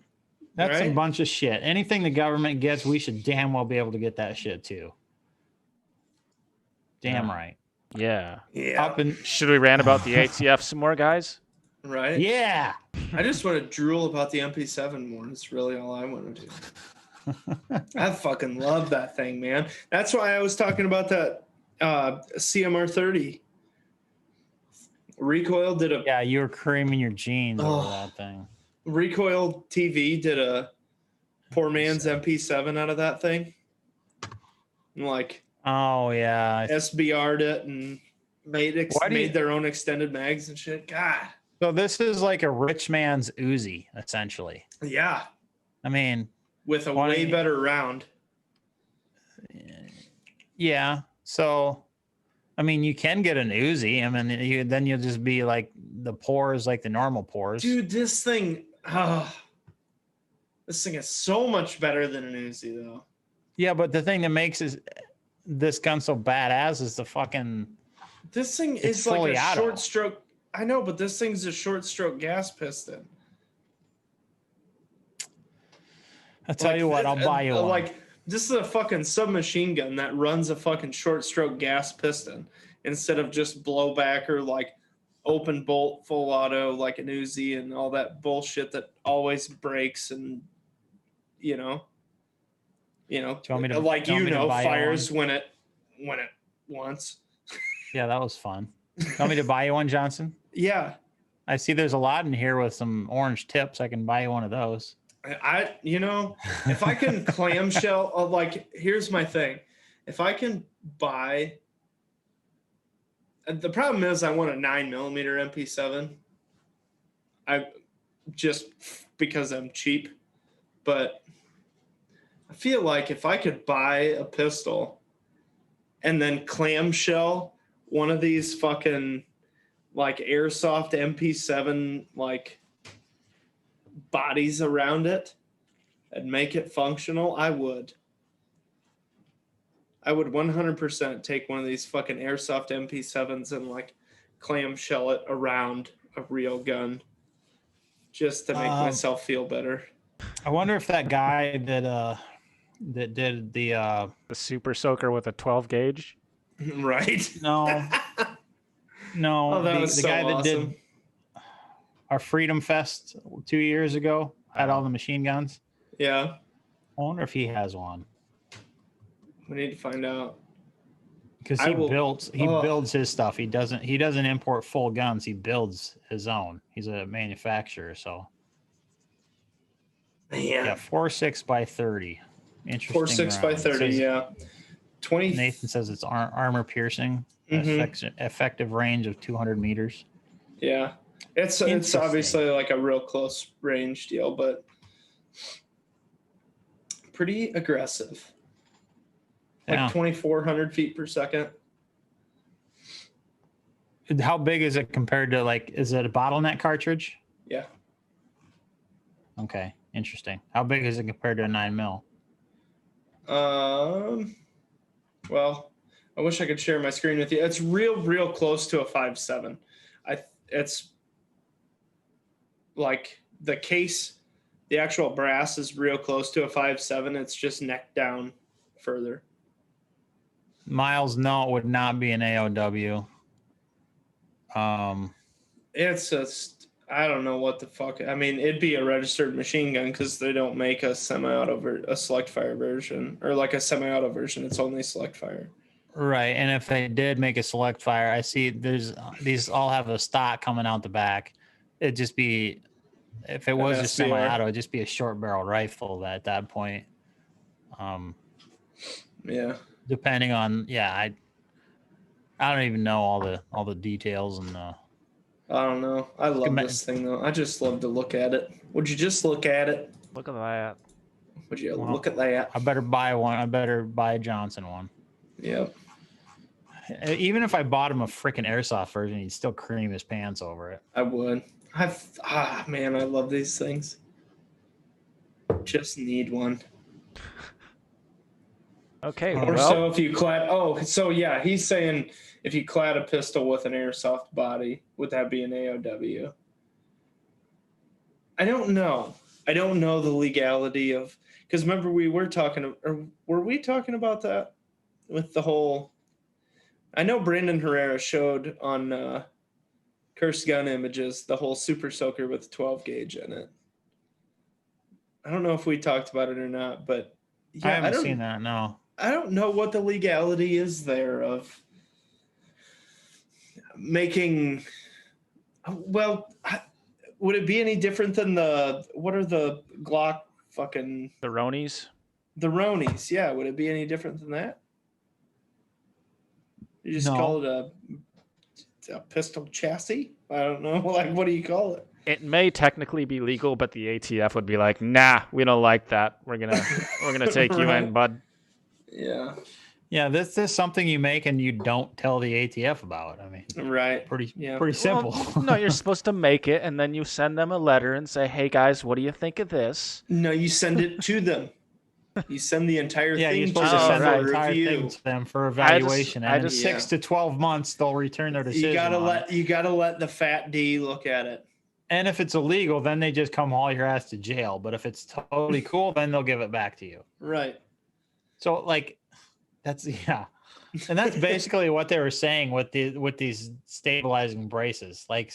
S2: That's a bunch of shit. Anything the government gets, we should damn well be able to get that shit too. Damn right.
S1: Yeah.
S3: Yeah.
S1: Should we rant about the ATF some more, guys?
S3: Right.
S2: Yeah.
S3: I just want to drool about the MP7 more. That's really all I want to do. I fucking love that thing, man. That's why I was talking about that CMR 30. Recoil did a...
S2: Yeah, you were creaming your jeans over that thing.
S3: Recoil TV did a poor man's MP7 out of that thing. And like...
S2: Oh, yeah.
S3: SBR'd it and made their own extended mags and shit. God.
S2: So this is like a rich man's Uzi, essentially.
S3: Yeah.
S2: I mean...
S3: With a way better round.
S2: Yeah. So, I mean, you can get an Uzi. I mean, then you'll just be like the pores, like the normal pores.
S3: Dude, this thing is so much better than an Uzi, though.
S2: Yeah, but the thing that makes this gun so badass is the fucking...
S3: This thing is like a short stroke. I know, but this thing's a short stroke gas piston. I'll
S2: tell you what, I'll buy you one.
S3: Like This is a fucking submachine gun that runs a fucking short stroke gas piston instead of just blowback or like open bolt full auto like an Uzi and all that bullshit that always breaks and you know
S2: Do you want me to,
S3: like
S2: do you want me to buy you
S3: fires
S2: one?
S3: when it wants.
S2: Yeah, that was fun. You want me to buy you one, Johnson?
S3: Yeah.
S2: I see there's a lot in here with some orange tips. I can buy you one of those.
S3: If I can clamshell, like, here's my thing. If I can buy, the problem is I want a 9mm MP7. Just because I'm cheap, but I feel like if I could buy a pistol and then clamshell one of these fucking like airsoft MP7 like bodies around it and make it functional, I would 100% take one of these fucking airsoft MP7s and like clamshell it around a real gun just to make myself feel better.
S2: I wonder if that guy that did the
S1: super soaker with a 12 gauge.
S3: Right.
S2: no
S3: Oh, that
S2: the
S3: was so
S2: guy that
S3: awesome.
S2: did our Freedom Fest 2 years ago had all the machine guns.
S3: Yeah.
S2: I wonder if he has one.
S3: We need to find out.
S2: Because he builds his stuff. He doesn't import full guns. He builds his own. He's a manufacturer, so yeah, 4.6 by 30. Interesting.
S3: 4.6 by 30, yeah. 20.
S2: Nathan says it's armor piercing. Effective range of 200 meters.
S3: Yeah. It's obviously like a real close range deal, but pretty aggressive.
S2: Yeah.
S3: Like 2,400 feet per second.
S2: How big is it compared to, like, is it a bottleneck cartridge?
S3: Yeah.
S2: Okay, interesting. How big is it compared to a 9mm?
S3: Well, I wish I could share my screen with you. It's real close to a 5.7. It's like the case, the actual brass is real close to a 5.7. It's just neck down further.
S2: Miles, no, it would not be an AOW.
S3: It's just, I don't know what the fuck. I mean, it'd be a registered machine gun because they don't make a semi-auto a select fire version, or like a semi-auto version. It's only select fire.
S2: Right, and if they did make a select fire, I see these all have a stock coming out the back. It'd just be, if it was just semi-auto, it'd just be a short-barreled rifle at that point.
S3: Yeah.
S2: Depending on, I don't even know all the details and.
S3: I don't know. I love this thing though. I just love to look at it. Would you just look at it?
S1: Look at that.
S3: Would you look at that?
S2: I better buy one. I better buy a Johnson one.
S3: Yep.
S2: Even if I bought him a freaking airsoft version, he'd still cream his pants over it.
S3: I would. Man, I love these things. Just need one.
S1: Okay.
S3: Or so if you clad. Oh, so yeah, he's saying if you clad a pistol with an airsoft body, would that be an AOW? I don't know. I don't know the legality of, because remember we were talking, or were we talking about that with the whole? I know Brandon Herrera showed on Cursed Gun Images the whole Super Soaker with 12 gauge in it. I don't know if we talked about it or not, but yeah,
S2: I haven't seen that. No.
S3: I don't know what the legality is there of making. Well, would it be any different than what are the Glock fucking
S1: the Ronies?
S3: The Ronies, yeah. Would it be any different than that? You just call it a pistol chassis? I don't know. Like, what do you call it?
S1: It may technically be legal, but the ATF would be like, "Nah, we don't like that. We're gonna take you in, bud."
S3: Yeah.
S2: Yeah, this is something you make and you don't tell the ATF about. I mean,
S3: right.
S2: Pretty simple.
S1: Well, no, you're supposed to make it, and then you send them a letter and say, "Hey guys, what do you think of this?"
S3: No, you send it to them. You send the entire thing.
S2: You're
S3: to
S2: supposed to send the entire
S3: review.
S2: thing to them for evaluation.
S1: I
S2: And
S1: just-
S2: in 6 to 12 months, they'll return their decision.
S3: You gotta let the fat D look at it.
S2: And if it's illegal, then they just come haul your ass to jail. But if it's totally cool, then they'll give it back to you.
S3: Right.
S2: So like, that's yeah, and that's basically what they were saying with these stabilizing braces. Like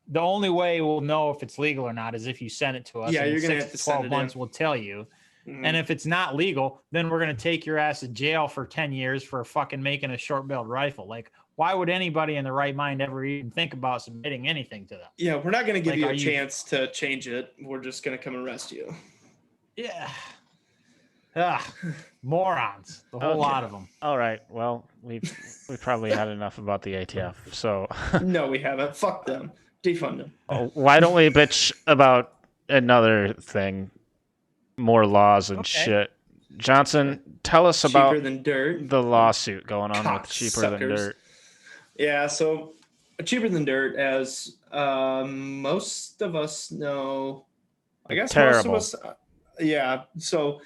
S2: the only way we'll know if it's legal or not is if you send it to us.
S3: Yeah,
S2: and
S3: you're
S2: in
S3: gonna
S2: 6
S3: have to
S2: to
S3: send
S2: 12
S3: it
S2: months
S3: in.
S2: we'll tell you.
S3: Mhm.
S2: And if it's not legal, then we're going to take your ass to jail for 10 years for fucking making a short-barreled rifle. Like, why would anybody in their right mind ever even think about submitting anything to them?
S3: Yeah, we're not gonna give
S2: Like,
S3: you
S2: are
S3: a
S2: you-
S3: chance to change it. We're just gonna come arrest you.
S2: Yeah. Morons. The whole
S1: Okay.
S2: lot of them.
S1: All right. Well, we probably had enough about the ATF. So
S3: No, we haven't. Fuck them. Defund them.
S1: why don't we bitch about another thing? More laws and
S2: Okay.
S1: shit. Johnson, tell us
S3: Cheaper
S1: about
S3: than dirt.
S1: the lawsuit going on with Cheaper Than
S3: Cocksuckers.
S1: Dirt.
S3: Yeah, so Cheaper Than Dirt, as most of us know, I guess
S1: Terrible.
S3: most of us, yeah. So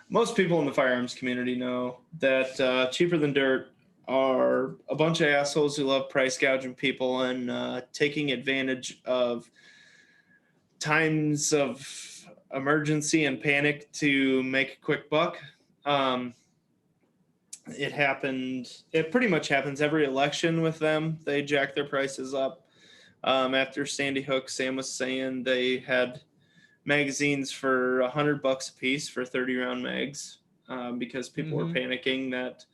S3: most people in the firearms community know that Cheaper Than Dirt are a bunch of assholes who love price gouging people and taking advantage of times of emergency and panic to make a quick buck. It pretty much happens every election with them. They jack their prices up. After Sandy Hook, Sam was saying they had magazines for $100 a piece for 30-round mags because people were panicking that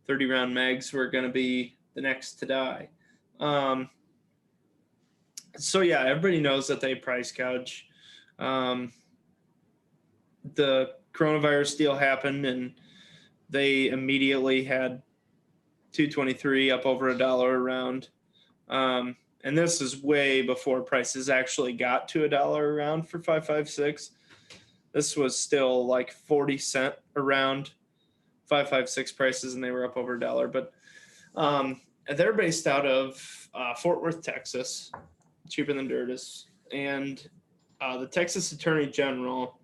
S3: 30-round mags were going to be the next to die. So yeah, everybody knows that they price gouge. The coronavirus deal happened, and they immediately had 223 up over $1 a round. And this is way before prices actually got to $1 a round for 5.56. This was still like 40 cents a round, 5.56 prices, and they were up over $1. But they're based out of Fort Worth, Texas. Cheaper Than Dirt is, and the Texas Attorney General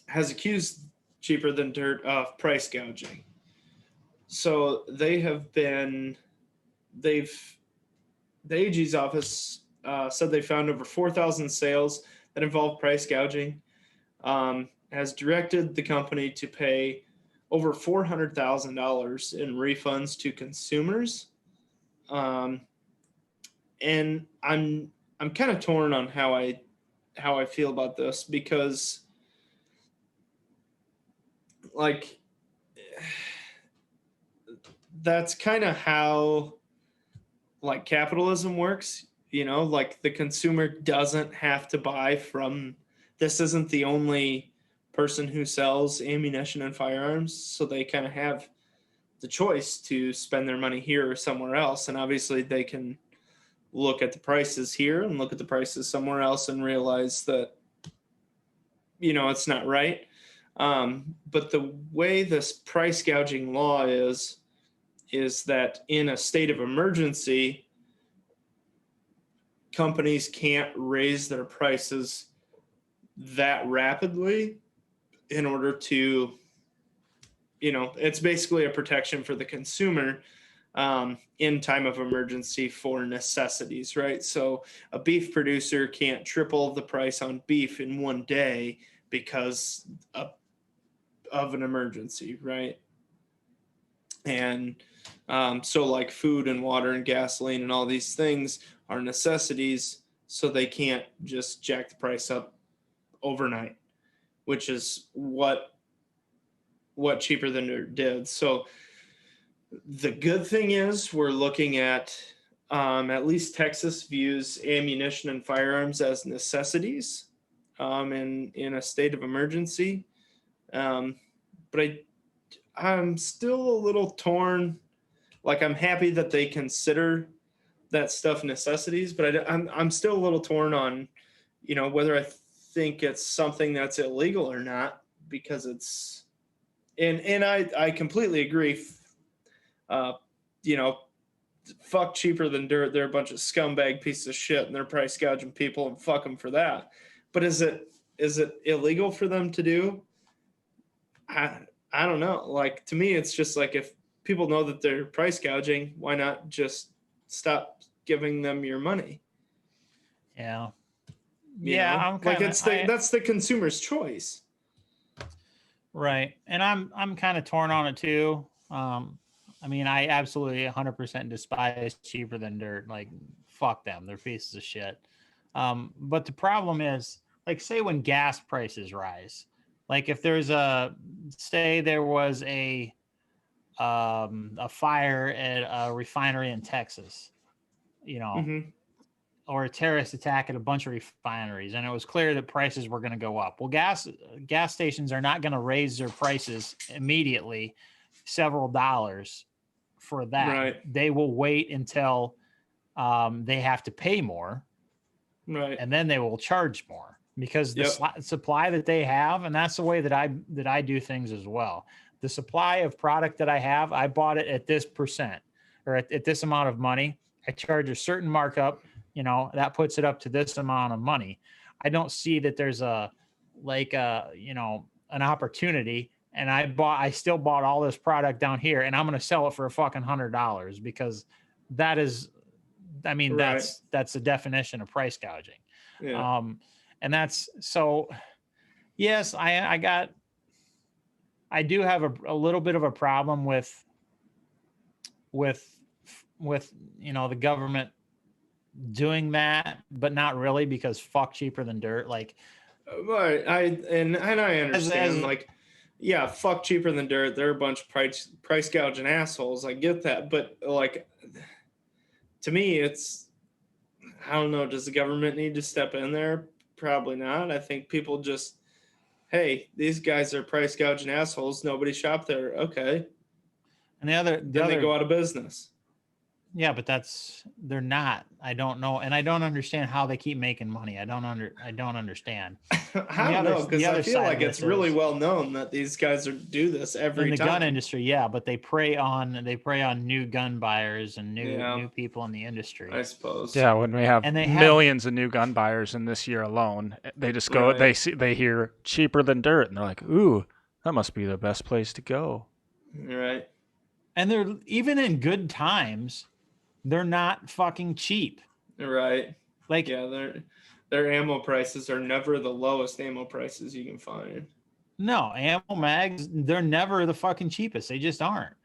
S3: has accused Cheaper Than Dirt of price gouging. So the AG's office said they found over 4,000 sales that involve price gouging, has directed the company to pay over $400,000 in refunds to consumers. And I'm kind of torn on how I feel about this, because like that's kind of how like capitalism works, you know, like the consumer doesn't have to buy from, this isn't the only person who sells ammunition and firearms, so they kind of have the choice to spend their money here or somewhere else. And obviously they can look at the prices here and look at the prices somewhere else and realize that, you know, it's not right. But the way this price gouging law is that in a state of emergency, companies can't raise their prices that rapidly in order to, you know, it's basically a protection for the consumer in time of emergency for necessities, right? So a beef producer can't triple the price on beef in one day because of an emergency, right? And so like food and water and gasoline and all these things are necessities, so they can't just jack the price up overnight, which is what Cheaper Than Dirt did. So the good thing is we're looking at least Texas views ammunition and firearms as necessities in a state of emergency. But I'm still a little torn. Like, I'm happy that they consider that stuff necessities, but I'm still a little torn on, you know, whether I think it's something that's illegal or not, because it's, and I completely agree. You know, fuck Cheaper Than Dirt. They're a bunch of scumbag pieces of shit, and they're price gouging people, and fuck them for that. But is it illegal for them to do? I don't know. Like, to me, it's just like, if people know that they're price gouging, why not just stop giving them your money?
S2: Yeah.
S3: You
S2: Yeah,
S3: know?
S2: I'm kinda,
S3: like, that's the consumer's choice.
S2: Right. And I'm kind of torn on it too. I mean, I absolutely 100% despise cheaper than dirt. Like, fuck them. They're pieces of shit. But the problem is, like, say when gas prices rise, like if there's say there was a fire at a refinery in Texas, you know,
S3: Mm-hmm.
S2: or a terrorist attack at a bunch of refineries, and it was clear that prices were going to go up. Well, gas stations are not going to raise their prices immediately, several dollars for that.
S3: Right.
S2: They will wait until they have to pay more,
S3: Right.
S2: and then they will charge more because the
S3: Yep.
S2: supply that they have, and that's the way that I do things as well. The supply of product that I have, I bought it at this percent or at this amount of money. I charge a certain markup, you know, that puts it up to this amount of money. I don't see that there's you know, an opportunity. And I still bought all this product down here, and I'm going to sell it for a fucking $100 because that is, I mean,
S3: Right.
S2: that's the definition of price gouging.
S3: Yeah.
S2: And that's so, yes, I do have a little bit of a problem with, you know, the government doing that, but not really, because fuck cheaper than dirt. Like,
S3: But I understand,
S2: as
S3: like, yeah, fuck cheaper than dirt. They're a bunch of price gouging assholes. I get that, but like, to me, it's, I don't know. Does the government need to step in there? Probably not. I think people just, hey, these guys are price gouging assholes. Nobody shop there. Okay,
S2: and
S3: then they go out of business.
S2: yeah, but they're not. I don't know, and I don't understand how they keep making money. I don't understand.
S3: I don't know, because I feel
S2: side
S3: like
S2: of
S3: it's
S2: this
S3: really
S2: is,
S3: well known that these guys do this
S2: in
S3: every
S2: the
S3: time.
S2: gun industry, yeah, but they prey on new gun buyers and
S3: Yeah.
S2: new people in the industry.
S3: I suppose.
S1: Yeah, when we have
S2: And they
S1: millions of new gun buyers in this year alone, they just go.
S3: Right.
S1: They hear cheaper than dirt, and they're like, "Ooh, that must be the best place to go."
S3: Right.
S2: And they're, even in good times, they're not fucking cheap.
S3: Right.
S2: Like,
S3: Yeah, their ammo prices are never the lowest ammo prices you can find.
S2: no, ammo mags, they're never the fucking cheapest. They just aren't.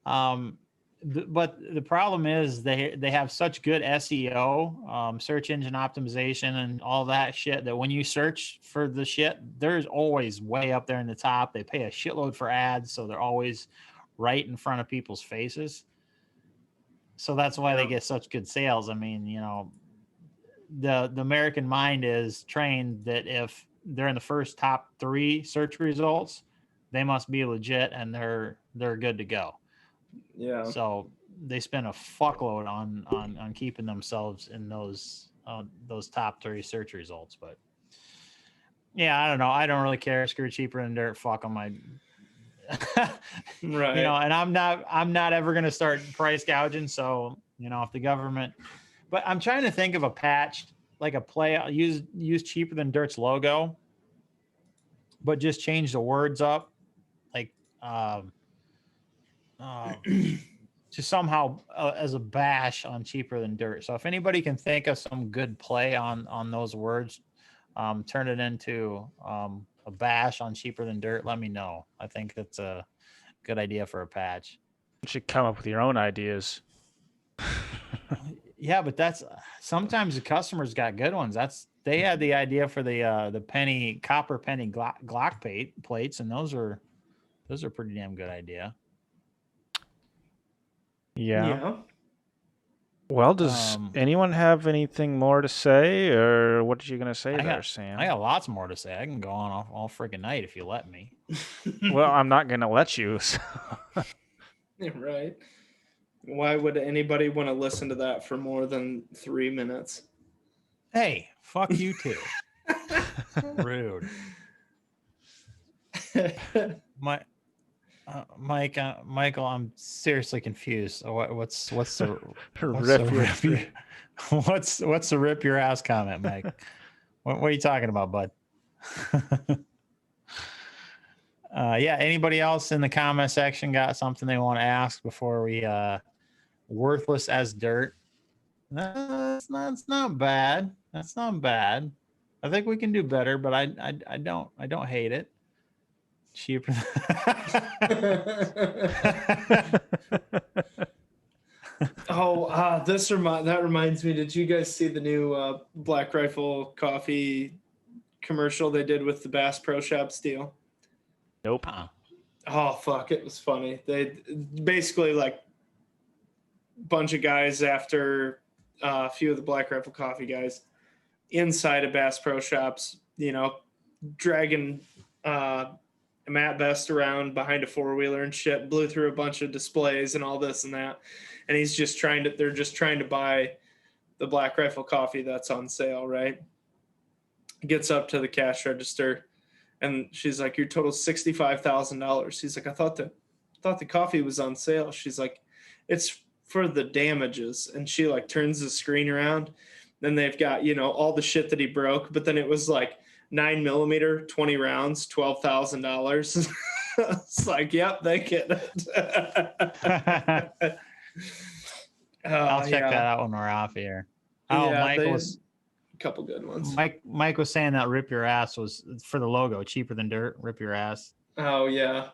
S2: But the problem is they have such good SEO, search engine optimization, and all that shit, that when you search for the shit, there's always way up there in the top. They pay a shitload for ads, so they're always right in front of people's faces. So that's why they get such good sales. I mean, you know, the American mind is trained that if they're in the first top 3 search results, they must be legit and they're good to go.
S3: Yeah.
S2: So they spend a fuckload on keeping themselves in those top 3 search results. But yeah, I don't know. I don't really care. Screw cheaper than dirt. Fuck them.
S3: Right.
S2: You know, and I'm not ever going to start price gouging. So, you know, if the government, but I'm trying to think of a patch, like a play, use cheaper than dirt's logo, but just change the words up, like, just somehow as a bash on cheaper than dirt. So if anybody can think of some good play on those words, turn it into a bash on cheaper than dirt, let me know. I think that's a good idea for a patch.
S1: You should come up with your own ideas.
S2: Yeah, but that's sometimes the customers got good ones. They had the idea for the copper penny Glock plates, and those are pretty damn good idea.
S1: Yeah. Well, does anyone have anything more to say, or what are you gonna say there, Sam?
S2: I got lots more to say. I can go on all freaking night if you let me.
S1: Well, I'm not gonna let you. So.
S3: Right. Why would anybody want to listen to that for more than 3 minutes?
S2: Hey, fuck you too. Rude. Michael, I'm seriously confused. What's the what's the rip your ass comment, Mike? What are you talking about, bud? Yeah. Anybody else in the comment section got something they want to ask before we worthless as dirt? That's not bad. That's not bad. I think we can do better, but I don't hate it. Cheaper.
S3: That reminds me. Did you guys see the new Black Rifle Coffee commercial they did with the Bass Pro Shops deal?
S1: Nope.
S3: Oh fuck, it was funny. They basically like bunch of guys after a few of the Black Rifle Coffee guys inside of Bass Pro Shops, dragging Matt Best around behind a four-wheeler and shit, blew through a bunch of displays and all this and that. And they're just trying to buy the Black Rifle Coffee that's on sale, right? Gets up to the cash register and she's like, your total $65,000. He's like, I thought the coffee was on sale. She's like, it's for the damages. And she like turns the screen around. Then they've got, all the shit that he broke, but then it was like 9mm, 20 rounds, $12,000. It's like, yep, they get it.
S2: I'll check that out when we're off here. Oh,
S3: yeah,
S2: Mike was
S3: a couple good ones.
S2: Mike was saying that Rip Your Ass was for the logo, cheaper than dirt. Rip Your Ass.
S3: Oh yeah.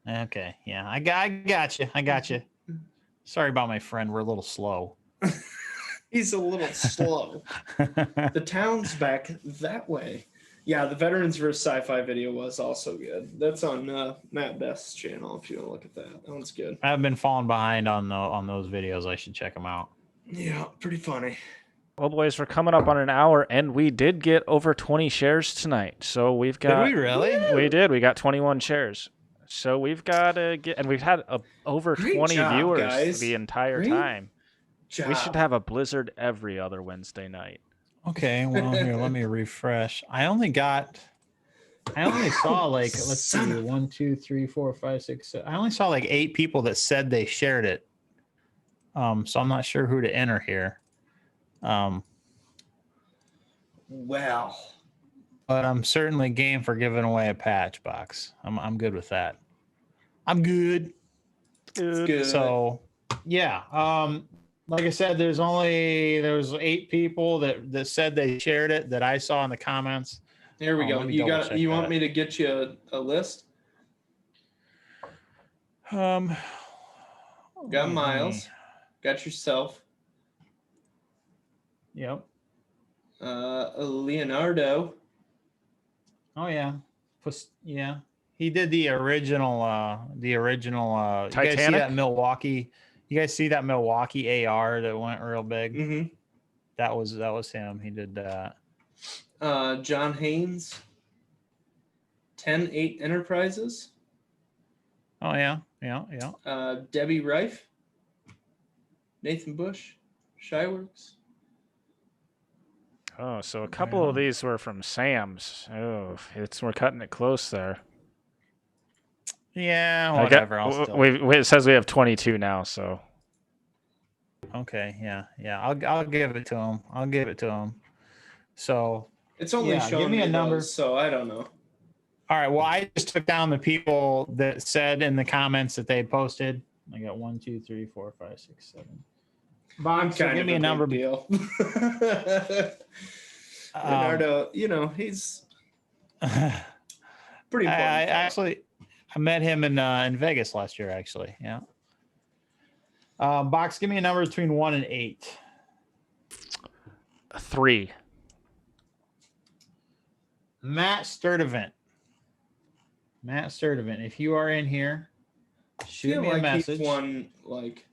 S2: Okay, yeah, I got you. Sorry about my friend. We're a little slow.
S3: He's a little slow. The town's back that way. Yeah, the Veterans vs. Sci-Fi video was also good. That's on Matt Best's channel if you want to look at that. That one's good.
S2: I've been falling behind on those videos. I should check them out.
S3: Yeah, pretty funny.
S1: Well, boys, we're coming up on an hour, and we did get over 20 shares tonight. So we've got...
S2: Did we really?
S1: We did. We got 21 shares. So we've got to get... And we've had over
S3: Great
S1: 20
S3: job,
S1: viewers
S3: guys.
S1: the entire
S3: Great
S1: time.
S3: Job.
S1: We should have a blizzard every other Wednesday night.
S2: Okay, well, here, let me refresh. I only saw like, let's see, 1, 2, 3, 4, 5, 6, 7. I only saw like 8 people that said they shared it. So I'm not sure who to enter here.
S3: Wow.
S2: But I'm certainly game for giving away a patch box. I'm good with that. I'm good.
S3: Good.
S2: So yeah. Like I said, there was 8 people that said they shared it that I saw in the comments.
S3: Here we go.
S2: let me
S3: You
S2: double-check
S3: want
S2: that.
S3: me to get you a list? Got Miles. Got yourself.
S2: Yep.
S3: Leonardo.
S2: Oh yeah. Yeah. He did the original you guys see
S1: Titanic?
S2: that Milwaukee? You guys see that Milwaukee AR that went real big?
S3: Mm-hmm.
S2: That was him. He did that.
S3: John Haynes. 10-8 Enterprises.
S2: Oh yeah.
S3: Debbie Reif. Nathan Bush. Shyworks.
S1: Oh, so a couple of these were from Sam's. Oh, we're cutting it close there.
S2: Yeah, whatever.
S1: It says we have 22 now, so.
S2: Okay, yeah. I'll give it to him. So
S3: It's only showing
S2: give me a number.
S3: those, so I don't know.
S2: All right. Well, I just took down the people that said in the comments that they had posted. I got 1, 2, 3, 4, 5, 6, 7.
S3: I'm
S2: So
S3: kind
S2: give
S3: of
S2: me a number.
S3: big deal. Leonardo, he's pretty important.
S2: I met him in Vegas last year. Actually, yeah. Box, give me a number between 1 and 8.
S1: 3.
S2: Matt Sturdivant. If you are in here, shoot me a message.
S3: He's won like.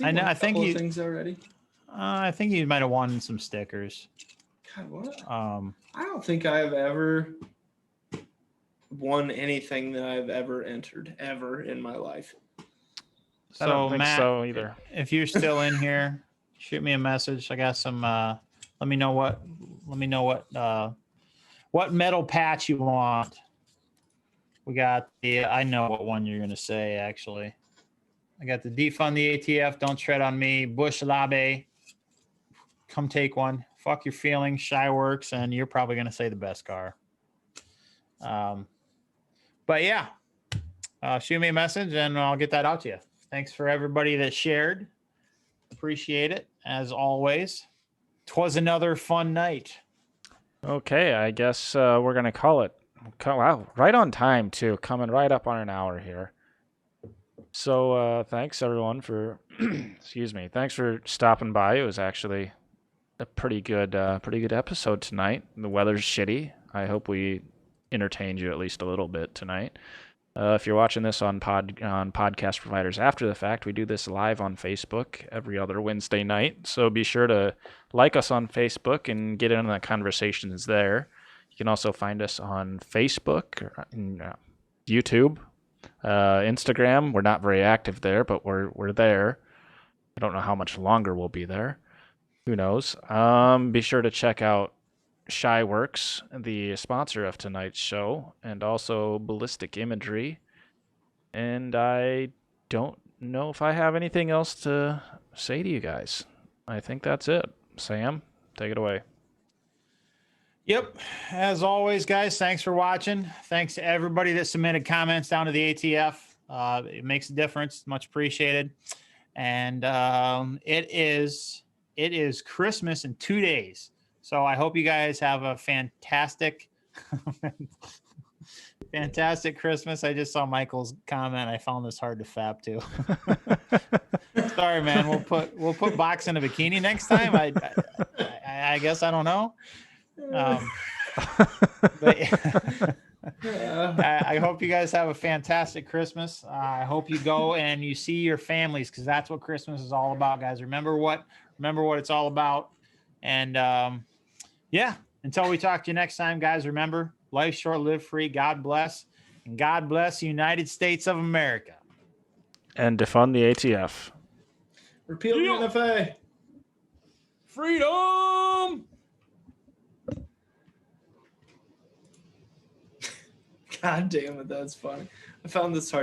S2: I know. I think you
S3: things already.
S2: I think you might have won some stickers.
S3: God, what?
S2: I
S3: don't think I've ever won anything that I've ever entered ever in my life.
S1: I don't think
S2: Matt,
S1: so either.
S2: If you're still in here, shoot me a message. I got some. Let me know what metal patch you want. We got the. I know what one you're gonna say. Actually, I got the defund the ATF. Don't tread on me. Bush Labe. Come take one. Fuck your feelings. Shyworks, and you're probably gonna say the best car. But yeah, shoot me a message and I'll get that out to you. Thanks for everybody that shared. Appreciate it as always. 'Twas another fun night.
S1: Okay, I guess we're going to call it. Wow, right on time, too. Coming right up on an hour here. So thanks, everyone, for, excuse me, thanks for stopping by. It was actually a pretty good episode tonight. The weather's shitty. I hope we entertained you at least a little bit tonight. If you're watching this on podcast providers after the fact, we do this live on Facebook every other Wednesday night. So be sure to like us on Facebook and get in on the conversations there. You can also find us on Facebook, YouTube, Instagram. We're not very active there, but we're there. I don't know how much longer we'll be there. Who knows? Be sure to check out Shyworks, the sponsor of tonight's show, and also Ballistic Imagery. And I don't know if I have anything else to say to you guys. I think that's it. Sam, take it away.
S2: Yep. As always, guys, thanks for watching. Thanks to everybody that submitted comments down to the ATF. It makes a difference. Much appreciated. And it is Christmas in 2 days. So I hope you guys have a fantastic Christmas. I just saw Michael's comment. I found this hard to fap too. Sorry, man. We'll put Box in a bikini next time. I guess I don't know. But I hope you guys have a fantastic Christmas. I hope you go and you see your families, because that's what Christmas is all about, guys. Remember what it's all about. And yeah, until we talk to you next time, guys, remember, life short, live free, God bless, and God bless the United States of America.
S1: And defund the ATF.
S3: Repeal the NFA.
S2: Freedom!
S3: God damn it, that's funny. I found this hard.